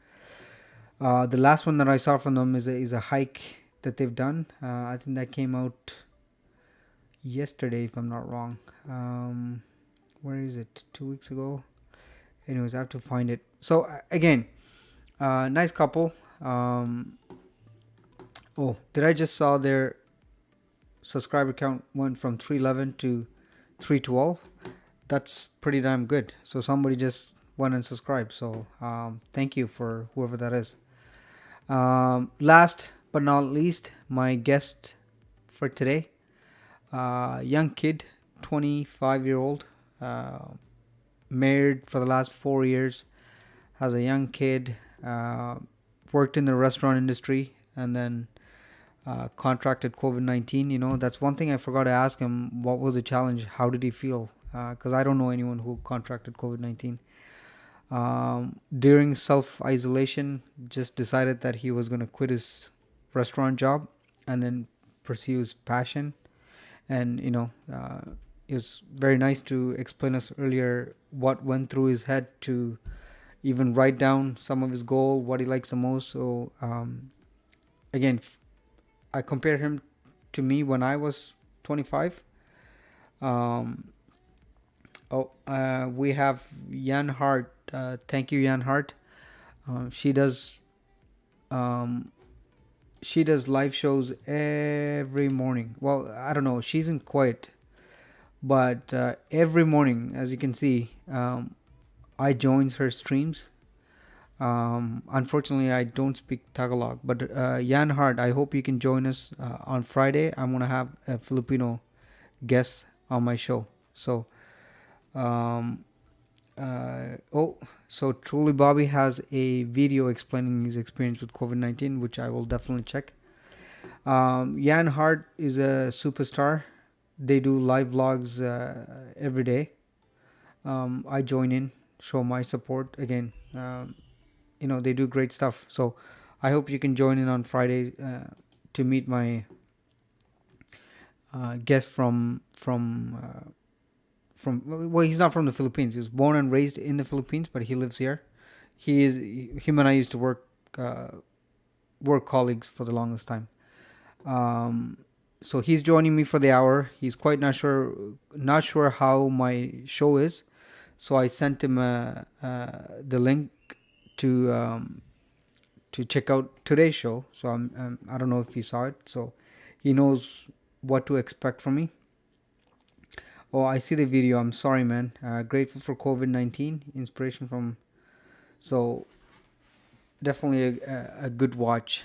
The last one that I saw from them is a hike that they've done. I think that came out yesterday, if I'm not wrong. Where is it? 2 weeks ago. Anyways, I have to find it. So again, nice couple. Oh, did I just saw their subscriber count went from 311 to 312? That's pretty damn good. So somebody just went and subscribed. So thank you for whoever that is. Last but not least, my guest for today, young kid, 25-year-old, married for the last 4 years, has a young kid, worked in the restaurant industry, and then contracted COVID-19. That's one thing I forgot to ask him. What was the challenge? How did he feel? Because I don't know anyone who contracted COVID-19. During self-isolation, just decided that he was going to quit his restaurant job and then pursue his passion. And it was very nice to explain us earlier what went through his head to even write down some of his goal, what he likes the most. So again, I compare him to me when I was 25. We have Jan Hart. Thank you, Jan Hart. She does live shows every morning. Well, I don't know. She's in Kuwait, but every morning, as you can see, I joins her streams. Unfortunately, I don't speak Tagalog, but Jan Hart, I hope you can join us on Friday. I'm gonna have a Filipino guest on my show. So, so Truly Bobby has a video explaining his experience with COVID-19, which I will definitely check. Jan Hart is a superstar. They do live vlogs every day. I join in, show my support again. They do great stuff. So I hope you can join in on Friday to meet my guest from well, he's not from the Philippines. He was born and raised in the Philippines, but he lives here. Him and I used to work colleagues for the longest time. So he's joining me for the hour. He's quite not sure how my show is. So I sent him the link to check out today's show. So I don't know if he saw it. So he knows what to expect from me. Oh, I see the video. I'm sorry, man. Grateful for COVID-19. Inspiration from... So definitely a good watch.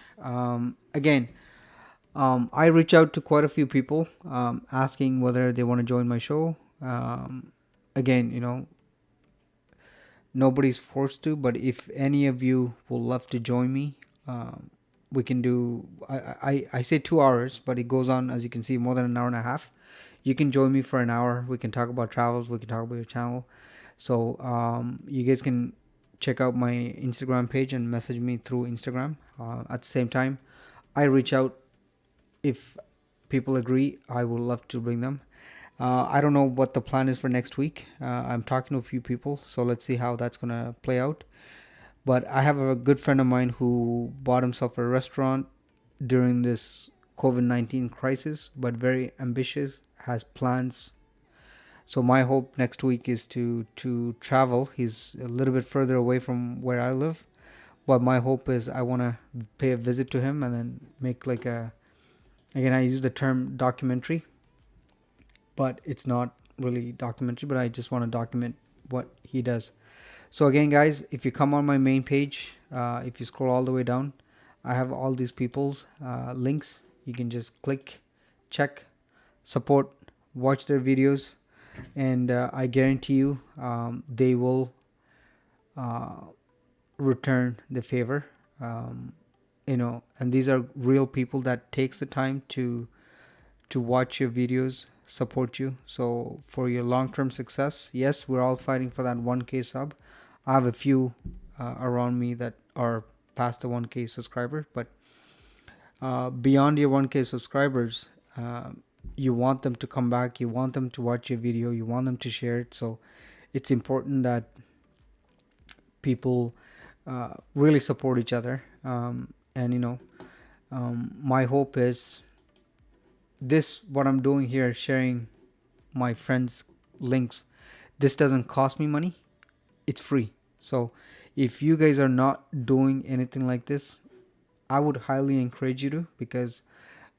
Again, I reach out to quite a few people asking whether they want to join my show. Again, nobody's forced to, but if any of you will love to join me, we can do... I say 2 hours, but it goes on, as you can see, more than an hour and a half. You can join me for an hour. We can talk about travels. We can talk about your channel. So you guys can check out my Instagram page and message me through Instagram. At the same time, I reach out. If people agree, I would love to bring them. I don't know what the plan is for next week. I'm talking to a few people, so let's see how that's going to play out. But I have a good friend of mine who bought himself a restaurant during this COVID-19 crisis, but very ambitious, has plans. So my hope next week is to travel. He's a little bit further away from where I live, but my hope is I want to pay a visit to him and then make like a... Again, I use the term documentary, but it's not really documentary, but I just want to document what he does. So again, guys, if you come on my main page, if you scroll all the way down, I have all these people's links. You can just click, check, support, watch their videos, and I guarantee you they will return the favor. And these are real people that takes the time to watch your videos, support you. So for your long-term success, yes, we're all fighting for that 1K sub. I have a few around me that are past the 1K subscribers, but beyond your 1K subscribers, you want them to come back, you want them to watch your video, you want them to share it. So it's important that people really support each other. And my hope is this what I'm doing here, sharing my friends' links, this doesn't cost me money. It's free. So if you guys are not doing anything like this, I would highly encourage you to, because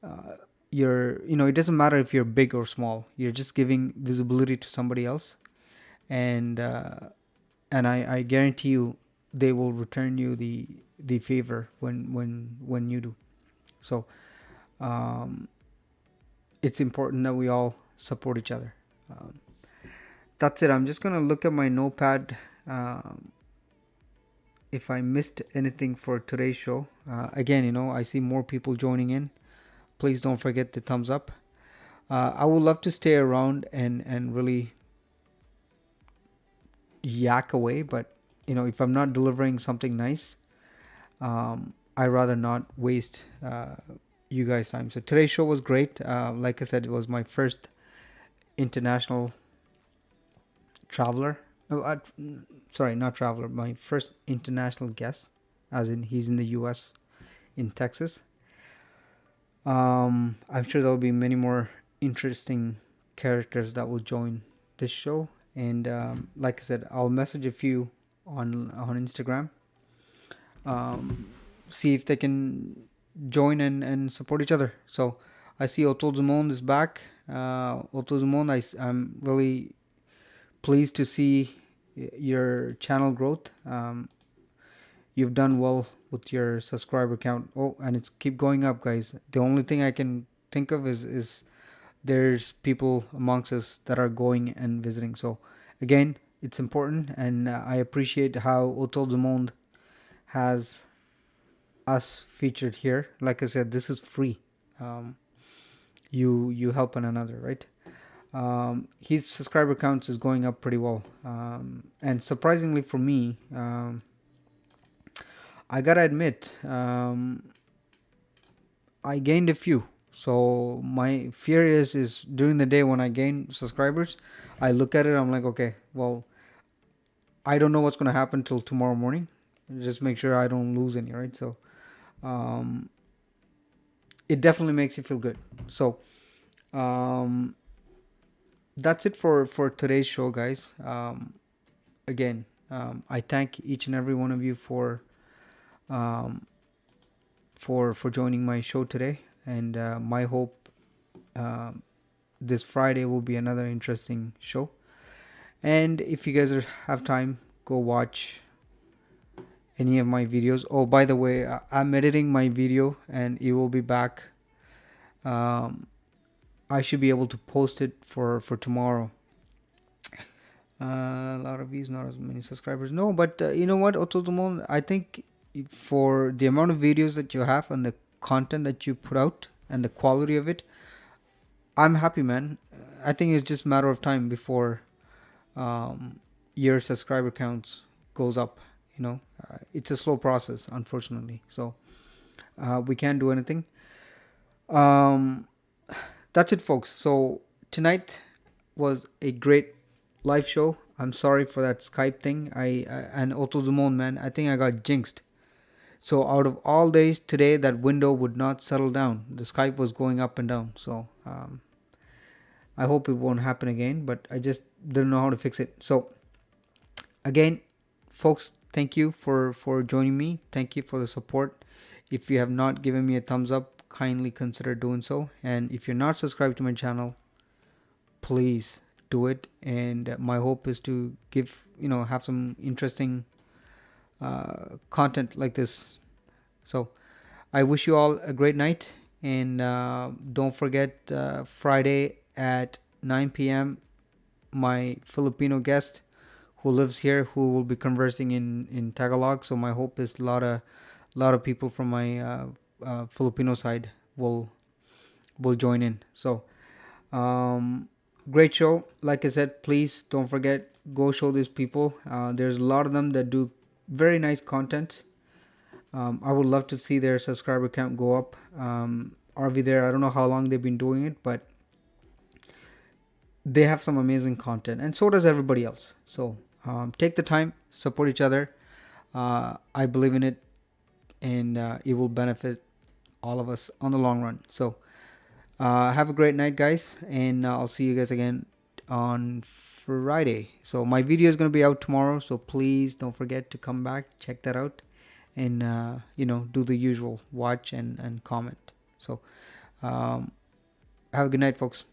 it doesn't matter if you're big or small. You're just giving visibility to somebody else, and I guarantee you they will return you the favor when you do. So um, it's important that we all support each other. Um, that's it. I'm just gonna look at my notepad. If I missed anything for today's show, again, I see more people joining in. Please don't forget the thumbs up. I would love to stay around and really yak away, but if I'm not delivering something nice, I rather not waste you guys' time. So today's show was great. Like I said, it was my first international traveler. Oh, sorry, not traveler. My first international guest, as in he's in the U.S. in Texas. I'm sure there'll be many more interesting characters that will join this show. And like I said, I'll message a few on Instagram. Um, See if they can join and support each other. So I see Otto Zumon is back. Otto Zumon, I'm really pleased to see your channel growth. You've done well with your subscriber count. Oh, and it's keep going up, guys. The only thing I can think of is there's people amongst us that are going and visiting. So again, it's important, and I appreciate how Hotel du Monde has us featured here. Like I said, this is free. Um, you help one another, right? His subscriber counts is going up pretty well, and surprisingly for me, I gotta admit, I gained a few. So my fear is during the day when I gain subscribers, I look at it. I'm like, okay, well, I don't know what's gonna happen till tomorrow morning. Just make sure I don't lose any, right? So, um, it definitely makes you feel good. So, um, that's it for today's show, guys. Again, I thank each and every one of you um, for joining my show today, and my hope um, this Friday will be another interesting show. And if you guys have time, go watch any of my videos. Oh, by the way, I'm editing my video, and it will be back. Um, I should be able to post it for tomorrow. A lot of views, not as many subscribers. No, but you know what, Ototomo, I think for the amount of videos that you have and the content that you put out and the quality of it, I'm happy, man. I think it's just a matter of time before your subscriber counts goes up. It's a slow process, unfortunately. So we can't do anything. Um, that's it, folks. So tonight was a great live show. I'm sorry for that Skype thing. And Otto Dumont, man, I think I got jinxed. So out of all days today, that window would not settle down. The Skype was going up and down. So I hope it won't happen again. But I just didn't know how to fix it. So again, folks, thank you for joining me. Thank you for the support. If you have not given me a thumbs up, kindly consider doing so. And if you're not subscribed to my channel, please do it. And my hope is to have some interesting content like this. So I wish you all a great night, and don't forget Friday at 9 p.m. my Filipino guest who lives here, who will be conversing in Tagalog. So my hope is a lot of people from my Filipino side will join in. So great show. Like I said, please don't forget, go show these people. There's a lot of them that do very nice content. I would love to see their subscriber count go up. RV there, I don't know how long they've been doing it, but they have some amazing content, and so does everybody else. So take the time, support each other. I believe in it, and it will benefit all of us on the long run. So Have a great night, guys, and I'll see you guys again on Friday. So my video is going to be out tomorrow, so please don't forget to come back, check that out, and do the usual, watch and comment. So have a good night, folks.